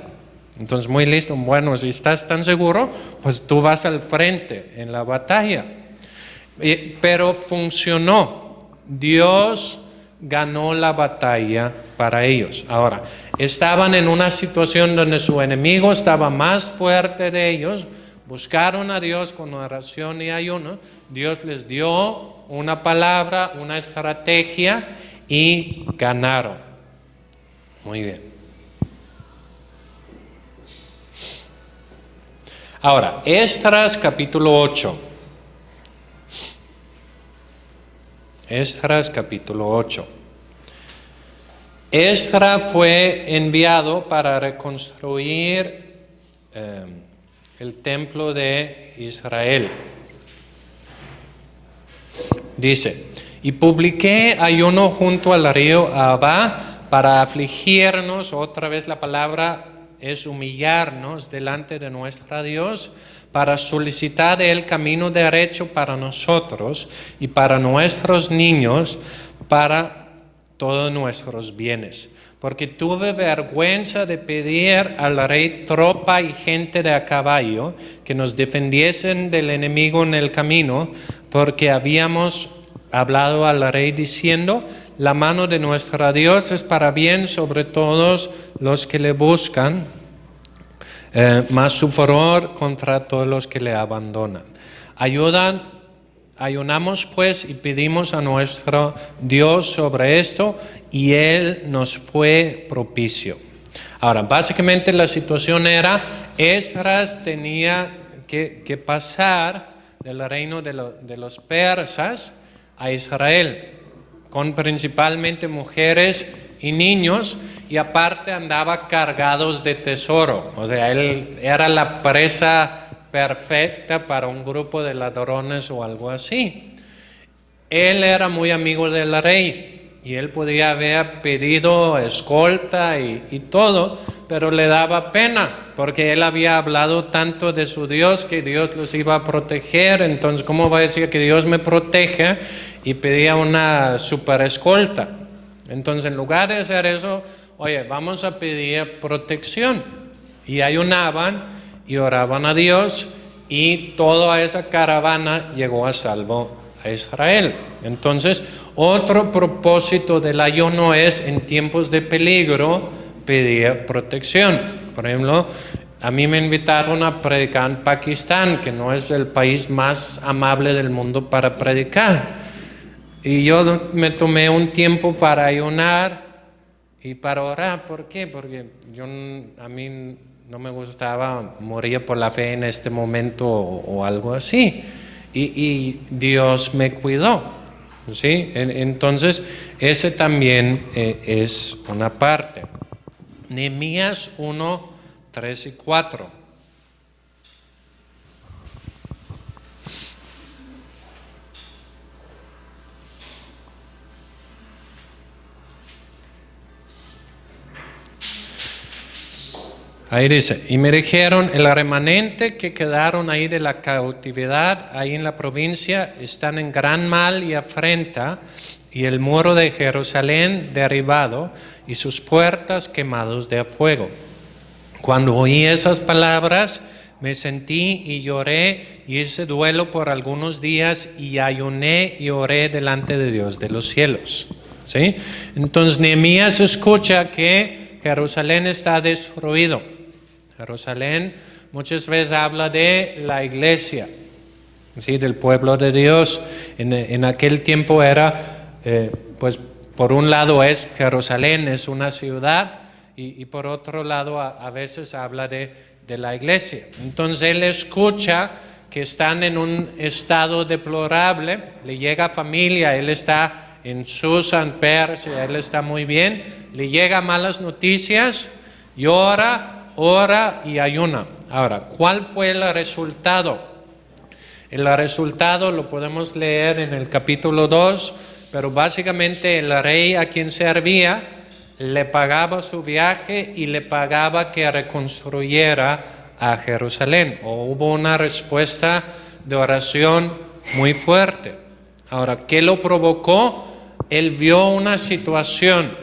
Entonces, muy listo, bueno, si estás tan seguro, pues tú vas al frente en la batalla. Pero funcionó, Dios ganó la batalla para ellos. Ahora, estaban en una situación donde su enemigo estaba más fuerte de ellos. Buscaron a Dios con oración y ayuno. Dios les dio una palabra, una estrategia y ganaron. Muy bien. Ahora, Esdras capítulo 8. Esdras capítulo 8. Esdras fue enviado para reconstruir el templo de Israel. Dice, y publiqué ayuno junto al río Abá para afligirnos, otra vez la palabra es humillarnos delante de nuestro Dios, para solicitar el camino derecho para nosotros y para nuestros niños, para todos nuestros bienes. Porque tuve vergüenza de pedir al rey tropa y gente de a caballo que nos defendiesen del enemigo en el camino, porque habíamos hablado al rey diciendo, la mano de nuestro Dios es para bien sobre todos los que le buscan, mas su furor contra todos los que le abandonan. ayunamos pues y pedimos a nuestro Dios sobre esto y Él nos fue propicio. Ahora, básicamente la situación era, Esdras tenía que pasar del reino de los persas a Israel, con principalmente mujeres y niños, y aparte andaba cargados de tesoro. O sea, él era la presa perfecta para un grupo de ladrones o algo así. Él era muy amigo del rey y él podía haber pedido escolta y todo, pero le daba pena porque él había hablado tanto de su Dios que Dios los iba a proteger. Entonces, ¿cómo va a decir que Dios me protege? Y pedía una super escolta. Entonces, en lugar de hacer eso, oye, vamos a pedir protección. Y ayunaban y oraban a Dios y toda esa caravana llegó a salvo a Israel. Entonces, otro propósito del ayuno es en tiempos de peligro pedir protección. Por ejemplo, a mí me invitaron a predicar en Pakistán, que no es el país más amable del mundo para predicar. Y yo me tomé un tiempo para ayunar y para orar. ¿Por qué? Porque a mí no me gustaba morir por la fe en este momento o algo así. Y Dios me cuidó, ¿sí? Entonces, ese también es una parte. Nehemías 1, 3 y 4. Ahí dice, y me dijeron, el remanente que quedaron ahí de la cautividad, ahí en la provincia, están en gran mal y afrenta, y el muro de Jerusalén derribado, y sus puertas quemados de fuego. Cuando oí esas palabras, me sentí y lloré, y hice duelo por algunos días, y ayuné y oré delante de Dios de los cielos. ¿Sí? Entonces Nehemías escucha que Jerusalén está destruido. Jerusalén muchas veces habla de la iglesia, ¿sí? Del pueblo de Dios. En aquel tiempo era, pues por un lado es Jerusalén, es una ciudad, y por otro lado a veces habla de la iglesia. Entonces él escucha que están en un estado deplorable, le llega familia, él está en Susa, en Persia, él está muy bien, le llegan malas noticias, llora, ora y ayuna. Ahora, ¿cuál fue el resultado? El resultado lo podemos leer en el capítulo 2, pero básicamente el rey a quien servía le pagaba su viaje y le pagaba que reconstruyera a Jerusalén. O hubo una respuesta de oración muy fuerte. Ahora, ¿qué lo provocó? Él vio una situación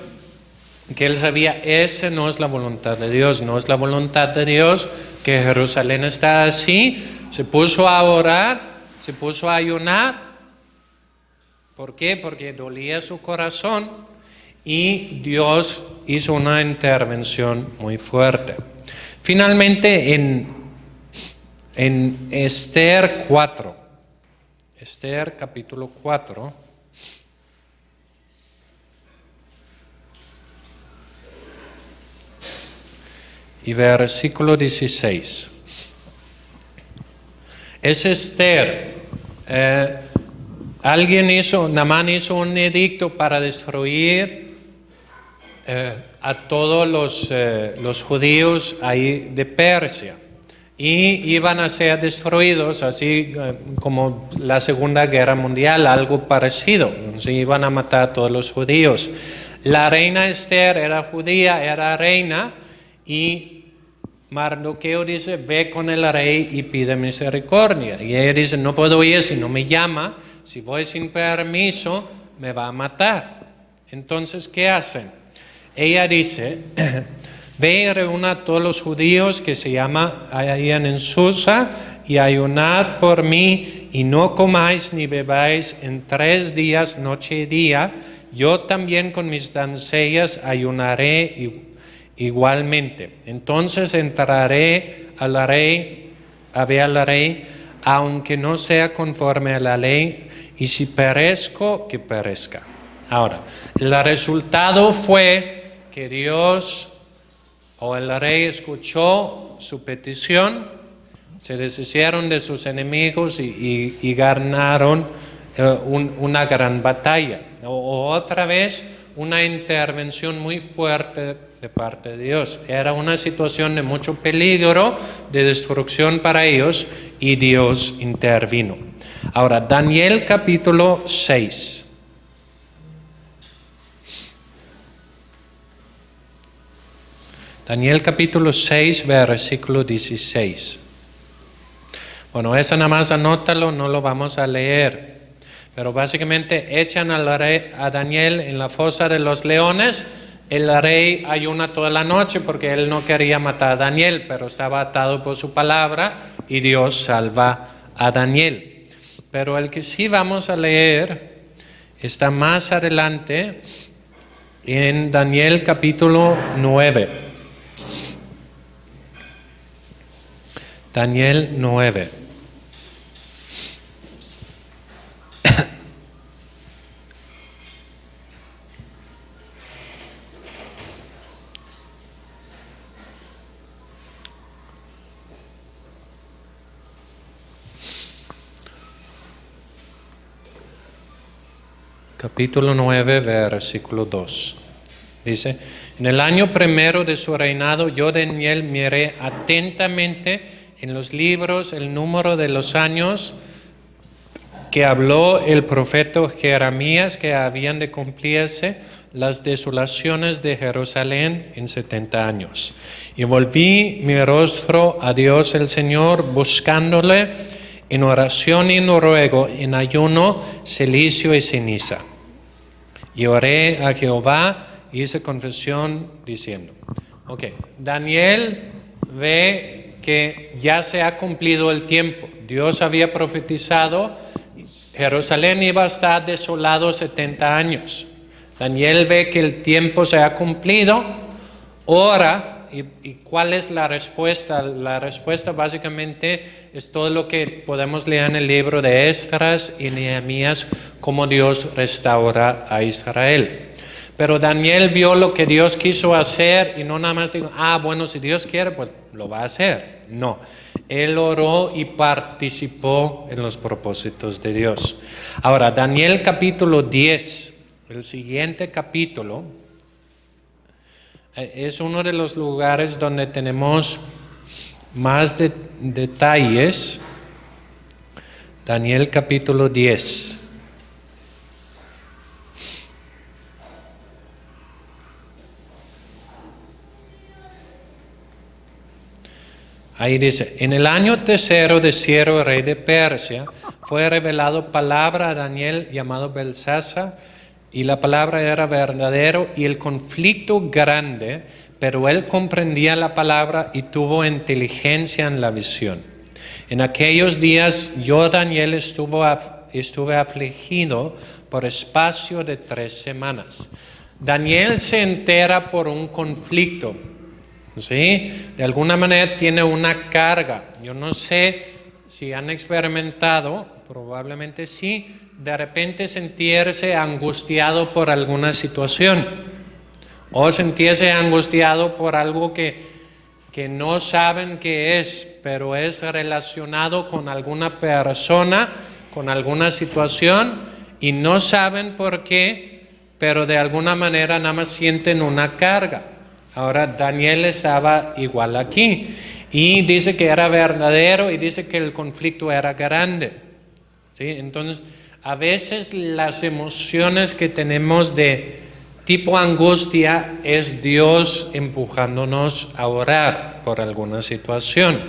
que él sabía, esa no es la voluntad de Dios, no es la voluntad de Dios que Jerusalén está así. Se puso a orar, se puso a ayunar. ¿Por qué? Porque dolía su corazón y Dios hizo una intervención muy fuerte. Finalmente en Esther 4, Esther capítulo 4, y versículo 16. Es Esther. Naamán hizo un edicto para destruir a todos los judíos ahí de Persia. Y iban a ser destruidos, así como la Segunda Guerra Mundial, algo parecido. Se iban a matar a todos los judíos. La reina Esther era judía, era reina, y Mardoqueo dice, ve con el rey y pide misericordia. Y ella dice, no puedo ir si no me llama, si voy sin permiso, me va a matar. Entonces, ¿qué hacen? Ella dice, ve y reúna a todos los judíos que se hallan en Susa y ayunad por mí y no comáis ni bebáis en 3 días, noche y día. Yo también con mis doncellas ayunaré igualmente. Entonces entraré a ver al rey, aunque no sea conforme a la ley, y si perezco, que perezca. Ahora, el resultado fue que Dios o el rey escuchó su petición, se deshicieron de sus enemigos y ganaron una gran batalla. O otra vez, una intervención muy fuerte de parte de Dios. Era una situación de mucho peligro, de destrucción para ellos, y Dios intervino. Ahora, Daniel capítulo 6. Daniel capítulo 6, versículo 16. Bueno, eso nada más anótalo, no lo vamos a leer. Pero básicamente echan a Daniel en la fosa de los leones. El rey ayuna toda la noche porque él no quería matar a Daniel, pero estaba atado por su palabra y Dios salva a Daniel. Pero el que sí vamos a leer está más adelante en Daniel capítulo 9. Daniel 9. Capítulo 9, versículo 2. Dice, en el año primero de su reinado, yo Daniel miré atentamente en los libros el número de los años que habló el profeta Jeremías que habían de cumplirse las desolaciones de Jerusalén en 70 años. Y volví mi rostro a Dios el Señor, buscándole en oración y en ruego, en ayuno, cilicio y ceniza. Y oré a Jehová, hice confesión diciendo. Daniel ve que ya se ha cumplido el tiempo. Dios había profetizado, Jerusalén iba a estar desolado 70 años. Daniel ve que el tiempo se ha cumplido, ora. ¿Y cuál es la respuesta? La respuesta básicamente es todo lo que podemos leer en el libro de Esdras y Nehemías, cómo Dios restaura a Israel. Pero Daniel vio lo que Dios quiso hacer y no nada más dijo, bueno, si Dios quiere, pues lo va a hacer. No, él oró y participó en los propósitos de Dios. Ahora, Daniel capítulo 10, el siguiente capítulo, es uno de los lugares donde tenemos más detalles. Daniel capítulo 10. Ahí dice, en el año tercero de Ciro, rey de Persia, fue revelado palabra a Daniel llamado Belsasar, y la palabra era verdadero y el conflicto grande, pero él comprendía la palabra y tuvo inteligencia en la visión. En aquellos días yo, Daniel, estuve afligido por espacio de 3 semanas. Daniel se entera por un conflicto, ¿sí? De alguna manera tiene una carga. Yo no sé si han experimentado, probablemente sí, de repente sentirse angustiado por alguna situación o sentirse angustiado por algo que no saben qué es, pero es relacionado con alguna persona, con alguna situación y no saben por qué, pero de alguna manera nada más sienten una carga. Ahora Daniel estaba igual aquí y dice que era verdadero y dice que el conflicto era grande, ¿sí? Entonces, a veces las emociones que tenemos de tipo angustia es Dios empujándonos a orar por alguna situación.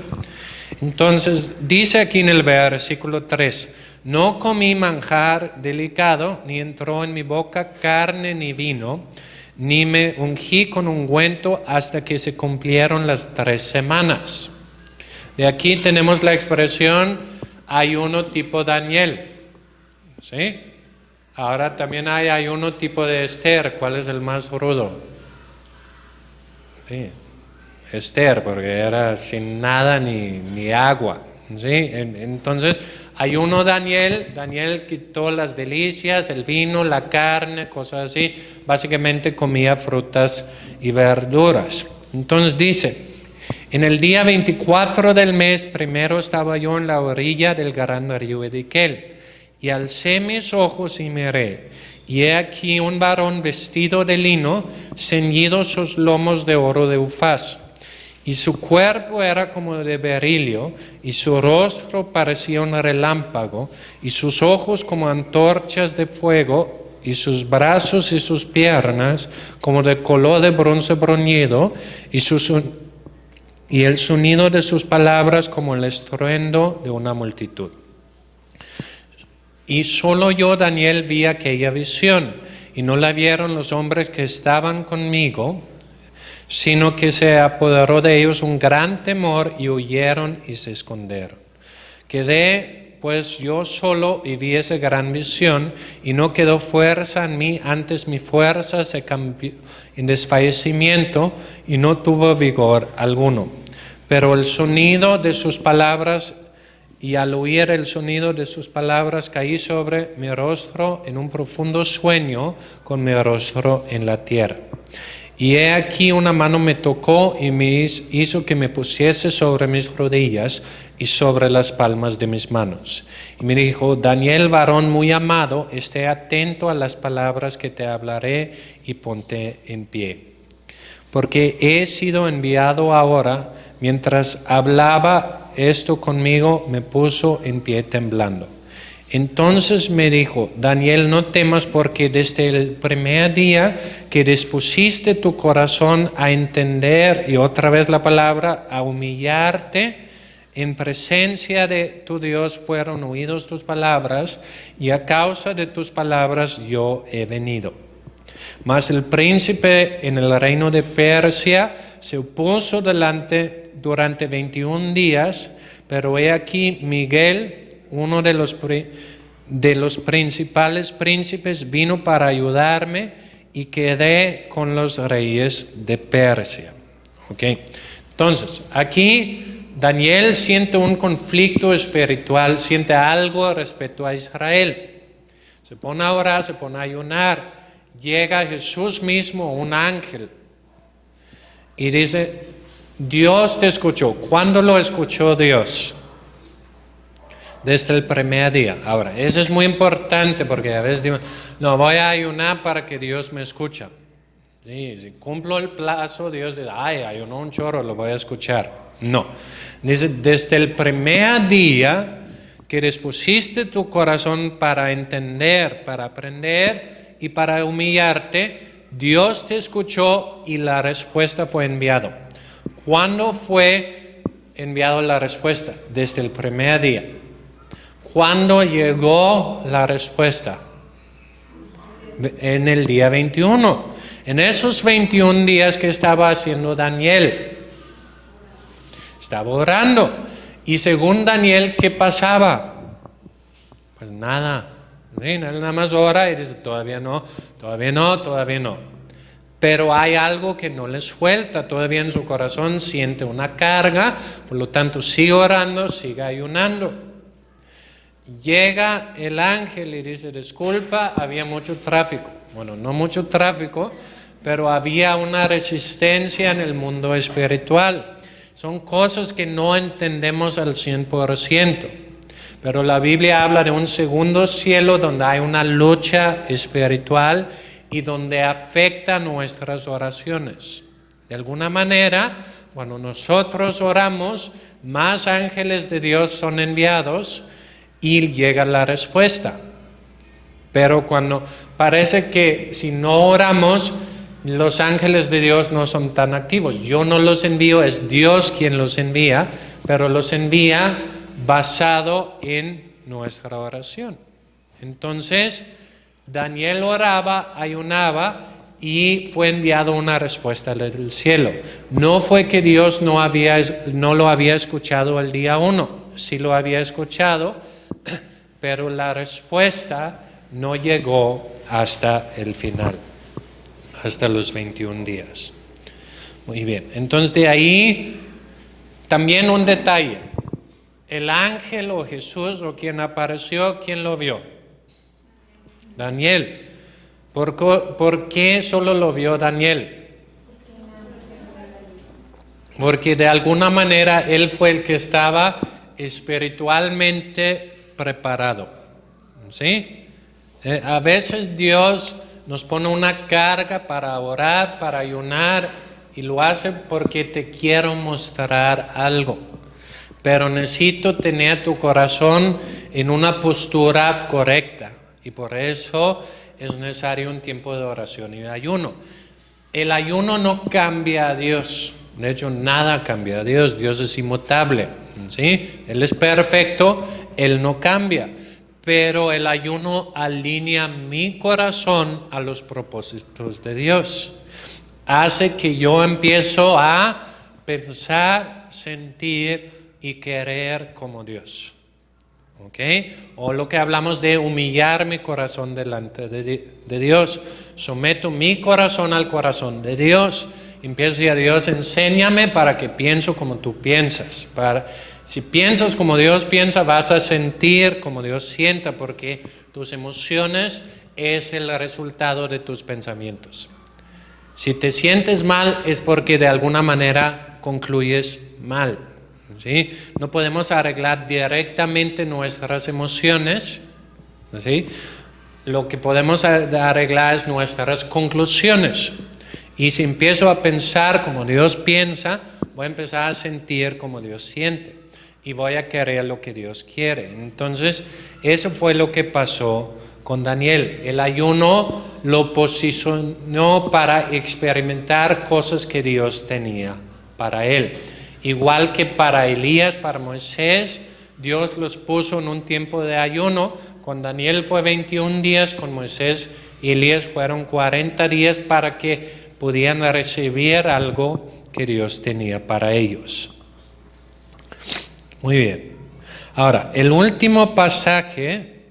Entonces, dice aquí en el versículo 3, no comí manjar delicado, ni entró en mi boca carne ni vino, ni me ungí con ungüento hasta que se cumplieron las 3 semanas. De aquí tenemos la expresión ayuno tipo Daniel. ¿Sí? Ahora también hay ayuno tipo de Esther. ¿Cuál es el más rudo? Sí, Esther, porque era sin nada ni agua. ¿Sí? Entonces ayunó Daniel quitó las delicias, el vino, la carne, cosas así, básicamente comía frutas y verduras. Entonces dice, en el día 24 del mes primero estaba yo en la orilla del gran río Ediquel, y alcé mis ojos y miré, y he aquí un varón vestido de lino, ceñido sus lomos de oro de Ufaz. Y su cuerpo era como de berilio, y su rostro parecía un relámpago, y sus ojos como antorchas de fuego, y sus brazos y sus piernas como de color de bronce bruñido, y el sonido de sus palabras como el estruendo de una multitud. Y solo yo, Daniel, vi aquella visión, y no la vieron los hombres que estaban conmigo, sino que se apoderó de ellos un gran temor y huyeron y se escondieron. Quedé pues yo solo y vi esa gran visión, y no quedó fuerza en mí, antes mi fuerza se cambió en desfallecimiento y no tuvo vigor alguno. Pero el sonido de sus palabras, y al oír el sonido de sus palabras, caí sobre mi rostro en un profundo sueño, con mi rostro en la tierra. Y he aquí una mano me tocó y me hizo que me pusiese sobre mis rodillas y sobre las palmas de mis manos. Y me dijo, Daniel, varón muy amado, esté atento a las palabras que te hablaré y ponte en pie. Porque he sido enviado ahora, mientras hablaba esto conmigo, me puso en pie temblando. Entonces me dijo, Daniel, no temas, porque desde el primer día que dispusiste tu corazón a entender, y otra vez la palabra, a humillarte en presencia de tu Dios, fueron oídos tus palabras, y a causa de tus palabras yo he venido. Mas el príncipe en el reino de Persia se opuso durante 21 días, pero he aquí Miguel, uno de los principales príncipes, vino para ayudarme, y quedé con los reyes de Persia. Okay. Entonces, aquí Daniel siente un conflicto espiritual, siente algo respecto a Israel. Se pone a orar, se pone a ayunar. Llega Jesús mismo, un ángel, y dice, Dios te escuchó. ¿Cuándo lo escuchó Dios? Desde el primer día. Ahora, eso es muy importante, porque a veces digo, no, voy a ayunar para que Dios me escuche. Sí, si cumplo el plazo, Dios dice, ay, ayunó un chorro, lo voy a escuchar. No, dice, desde el primer día que dispusiste tu corazón para entender, para aprender y para humillarte, Dios te escuchó y la respuesta fue enviada. ¿Cuándo fue enviada la respuesta? Desde el primer día. ¿Cuándo llegó la respuesta? En el día 21. En esos 21 días que estaba haciendo Daniel, estaba orando. Y según Daniel, ¿qué pasaba? Pues nada. Él nada más ora y dice, todavía no. Pero hay algo que no le suelta. Todavía en su corazón siente una carga. Por lo tanto, sigue orando, sigue ayunando. Llega el ángel y dice, disculpa, había mucho tráfico. Bueno, no mucho tráfico, pero había una resistencia en el mundo espiritual. Son cosas que no entendemos al 100%. Pero la Biblia habla de un segundo cielo donde hay una lucha espiritual y donde afecta nuestras oraciones. De alguna manera, cuando nosotros oramos, más ángeles de Dios son enviados y llega la respuesta. Pero cuando parece que si no oramos, los ángeles de Dios no son tan activos. Yo no los envío, es Dios quien los envía, pero los envía basado en nuestra oración. Entonces, Daniel oraba, ayunaba y fue enviado una respuesta del cielo. No fue que Dios no lo había escuchado el día 1, sí lo había escuchado, pero la respuesta no llegó hasta el final, hasta los 21 días. Muy bien, entonces de ahí también un detalle. El ángel o Jesús o quien apareció, ¿quién lo vio? Daniel. ¿Por qué solo lo vio Daniel? Porque de alguna manera él fue el que estaba espiritualmente preparado. ¿Sí? A veces Dios nos pone una carga para orar, para ayunar, y lo hace porque te quiero mostrar algo. Pero necesito tener tu corazón en una postura correcta. Y por eso es necesario un tiempo de oración y de ayuno. El ayuno no cambia a Dios. De hecho, nada cambia a Dios. Dios es inmutable. ¿Sí? Él es perfecto, Él no cambia. Pero el ayuno alinea mi corazón a los propósitos de Dios. Hace que yo empiezo a pensar, sentir y querer como Dios. ¿Ok? O lo que hablamos de humillar mi corazón delante de Dios. Someto mi corazón al corazón de Dios. Empiezo a decir a Dios, enséñame para que pienso como tú piensas. Si piensas como Dios piensa, vas a sentir como Dios sienta, porque tus emociones es el resultado de tus pensamientos. Si te sientes mal es porque de alguna manera concluyes mal. ¿Sí? No podemos arreglar directamente nuestras emociones. ¿Sí? Lo que podemos arreglar es nuestras conclusiones. Y si empiezo a pensar como Dios piensa, voy a empezar a sentir como Dios siente. Y voy a querer lo que Dios quiere. Entonces, eso fue lo que pasó con Daniel. El ayuno lo posicionó para experimentar cosas que Dios tenía para él. Igual que para Elías, para Moisés, Dios los puso en un tiempo de ayuno. Con Daniel fue 21 días, con Moisés y Elías fueron 40 días para que pudieran recibir algo que Dios tenía para ellos. Muy bien. Ahora, el último pasaje,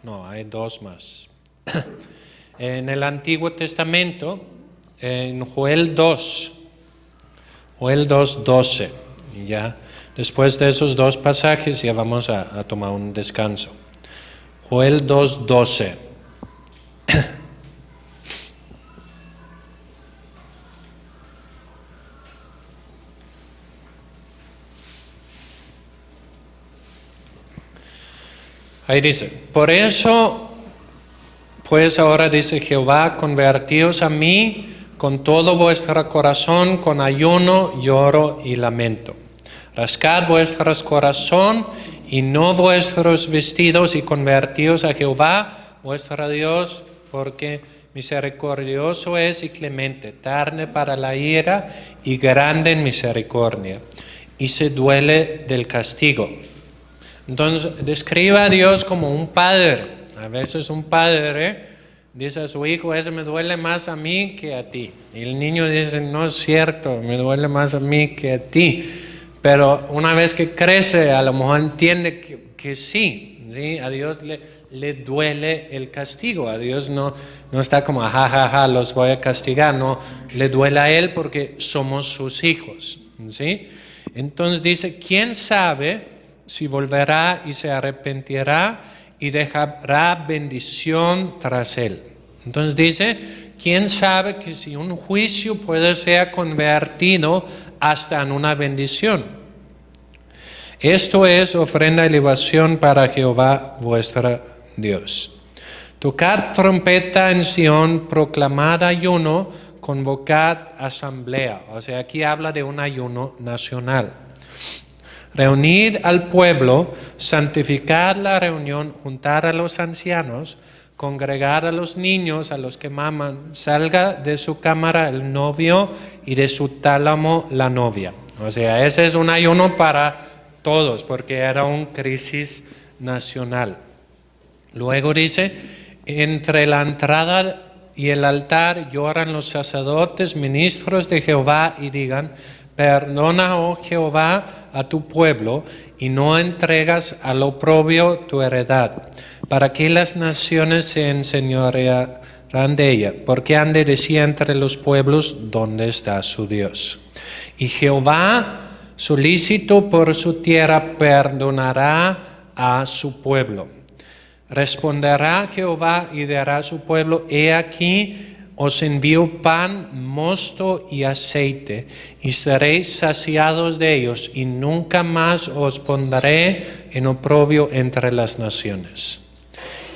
no, hay dos más. En el Antiguo Testamento, en Joel 2:12. Y ya, después de esos dos pasajes ya vamos a tomar un descanso. Joel 2:12. Ahí dice, por eso, pues ahora dice Jehová, convertíos a mí con todo vuestro corazón, con ayuno, lloro y lamento. Rascad vuestros corazón y no vuestros vestidos y convertíos a Jehová, vuestro Dios, porque misericordioso es y clemente, tarde para la ira y grande en misericordia, y se duele del castigo. Entonces, describe a Dios como un padre. A veces un padre dice a su hijo, ese me duele más a mí que a ti. Y el niño dice, no es cierto, me duele más a mí que a ti. Pero una vez que crece, a lo mejor entiende que sí, ¿sí? A Dios le duele el castigo. A Dios no está como, jajaja, los voy a castigar. No, le duele a Él porque somos sus hijos, ¿sí? Entonces dice, ¿quién sabe si volverá y se arrepentirá y dejará bendición tras él? Entonces dice, ¿quién sabe que si un juicio puede ser convertido hasta en una bendición? Esto es ofrenda y libación para Jehová vuestro Dios. Tocad trompeta en Sión, proclamad ayuno, convocad asamblea. O sea, aquí habla de un ayuno nacional. Reunid al pueblo, santificad la reunión, juntar a los ancianos, congregar a los niños, a los que maman, salga de su cámara el novio y de su tálamo la novia. O sea, ese es un ayuno para todos, porque era una crisis nacional. Luego dice, entre la entrada y el altar lloran los sacerdotes, ministros de Jehová, y digan, perdona, oh Jehová, a tu pueblo, y no entregas al oprobio tu heredad, para que las naciones se enseñorearán de ella, porque han de decir entre los pueblos, ¿dónde está su Dios? Y Jehová solícito por su tierra, perdonará a su pueblo. Responderá Jehová y dirá a su pueblo: he aquí, os envío pan, mosto y aceite, y seréis saciados de ellos, y nunca más os pondré en oprobio entre las naciones.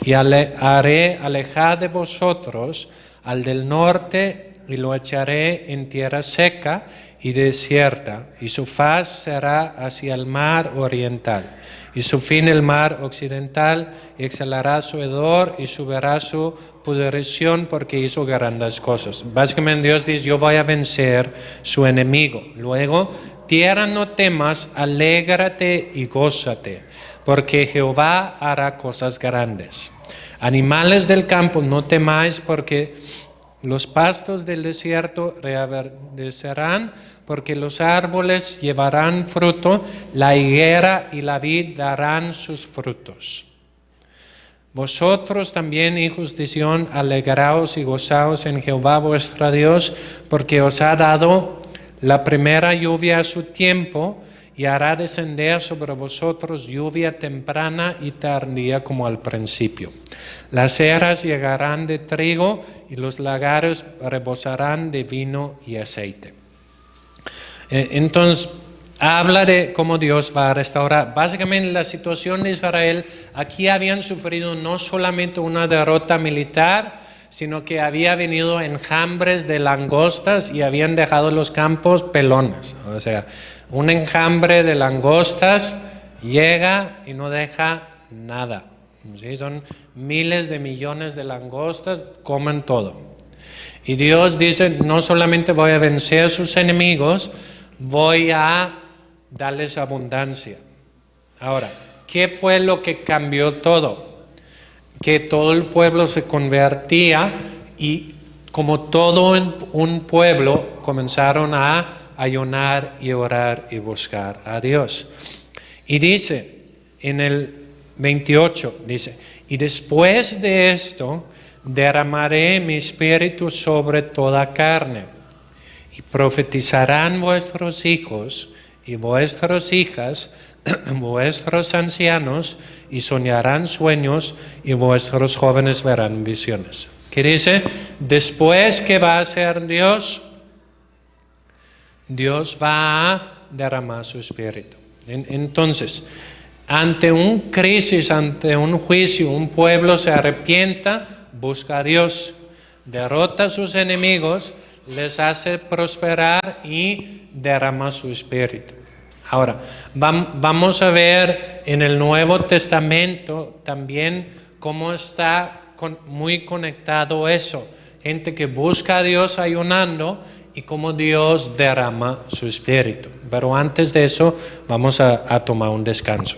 Y haré alejar de vosotros al del norte, y lo echaré en tierra seca y desierta, y su faz será hacia el mar oriental, y su fin el mar occidental, y exhalará su hedor y subirá su pudrición, porque hizo grandes cosas. Básicamente Dios dice: yo voy a vencer su enemigo. Luego, tierra, no temas, alégrate y gózate, porque Jehová hará cosas grandes. Animales del campo, no temáis, porque los pastos del desierto reverdecerán, porque los árboles llevarán fruto, la higuera y la vid darán sus frutos. Vosotros también, hijos de Sión, alegraos y gozaos en Jehová vuestro Dios, porque os ha dado la primera lluvia a su tiempo, y hará descender sobre vosotros lluvia temprana y tardía como al principio. Las eras llegarán de trigo, y los lagares rebosarán de vino y aceite. Entonces, habla de cómo Dios va a restaurar. Básicamente, la situación de Israel, aquí habían sufrido no solamente una derrota militar, sino que había venido enjambres de langostas y habían dejado los campos pelones. O sea, un enjambre de langostas llega y no deja nada. ¿Sí? Son miles de millones de langostas, comen todo. Y Dios dice: no solamente voy a vencer a sus enemigos, voy a darles abundancia. Ahora, ¿qué fue lo que cambió todo? Que todo el pueblo se convertía, y como todo un pueblo comenzaron a ayunar y orar y buscar a Dios. Y dice en el 28, dice: y después de esto derramaré mi espíritu sobre toda carne, y profetizarán vuestros hijos y vuestras hijas, vuestros ancianos, y soñarán sueños, y vuestros jóvenes verán visiones. ¿Qué dice? Después, ¿qué va a hacer Dios? Dios va a derramar su espíritu. Entonces, ante una crisis, ante un juicio, un pueblo se arrepienta, busca a Dios, derrota a sus enemigos, les hace prosperar y derrama su espíritu. Ahora, vamos a ver en el Nuevo Testamento también cómo está muy conectado eso. Gente que busca a Dios ayunando, y cómo Dios derrama su espíritu. Pero antes de eso, vamos a tomar un descanso.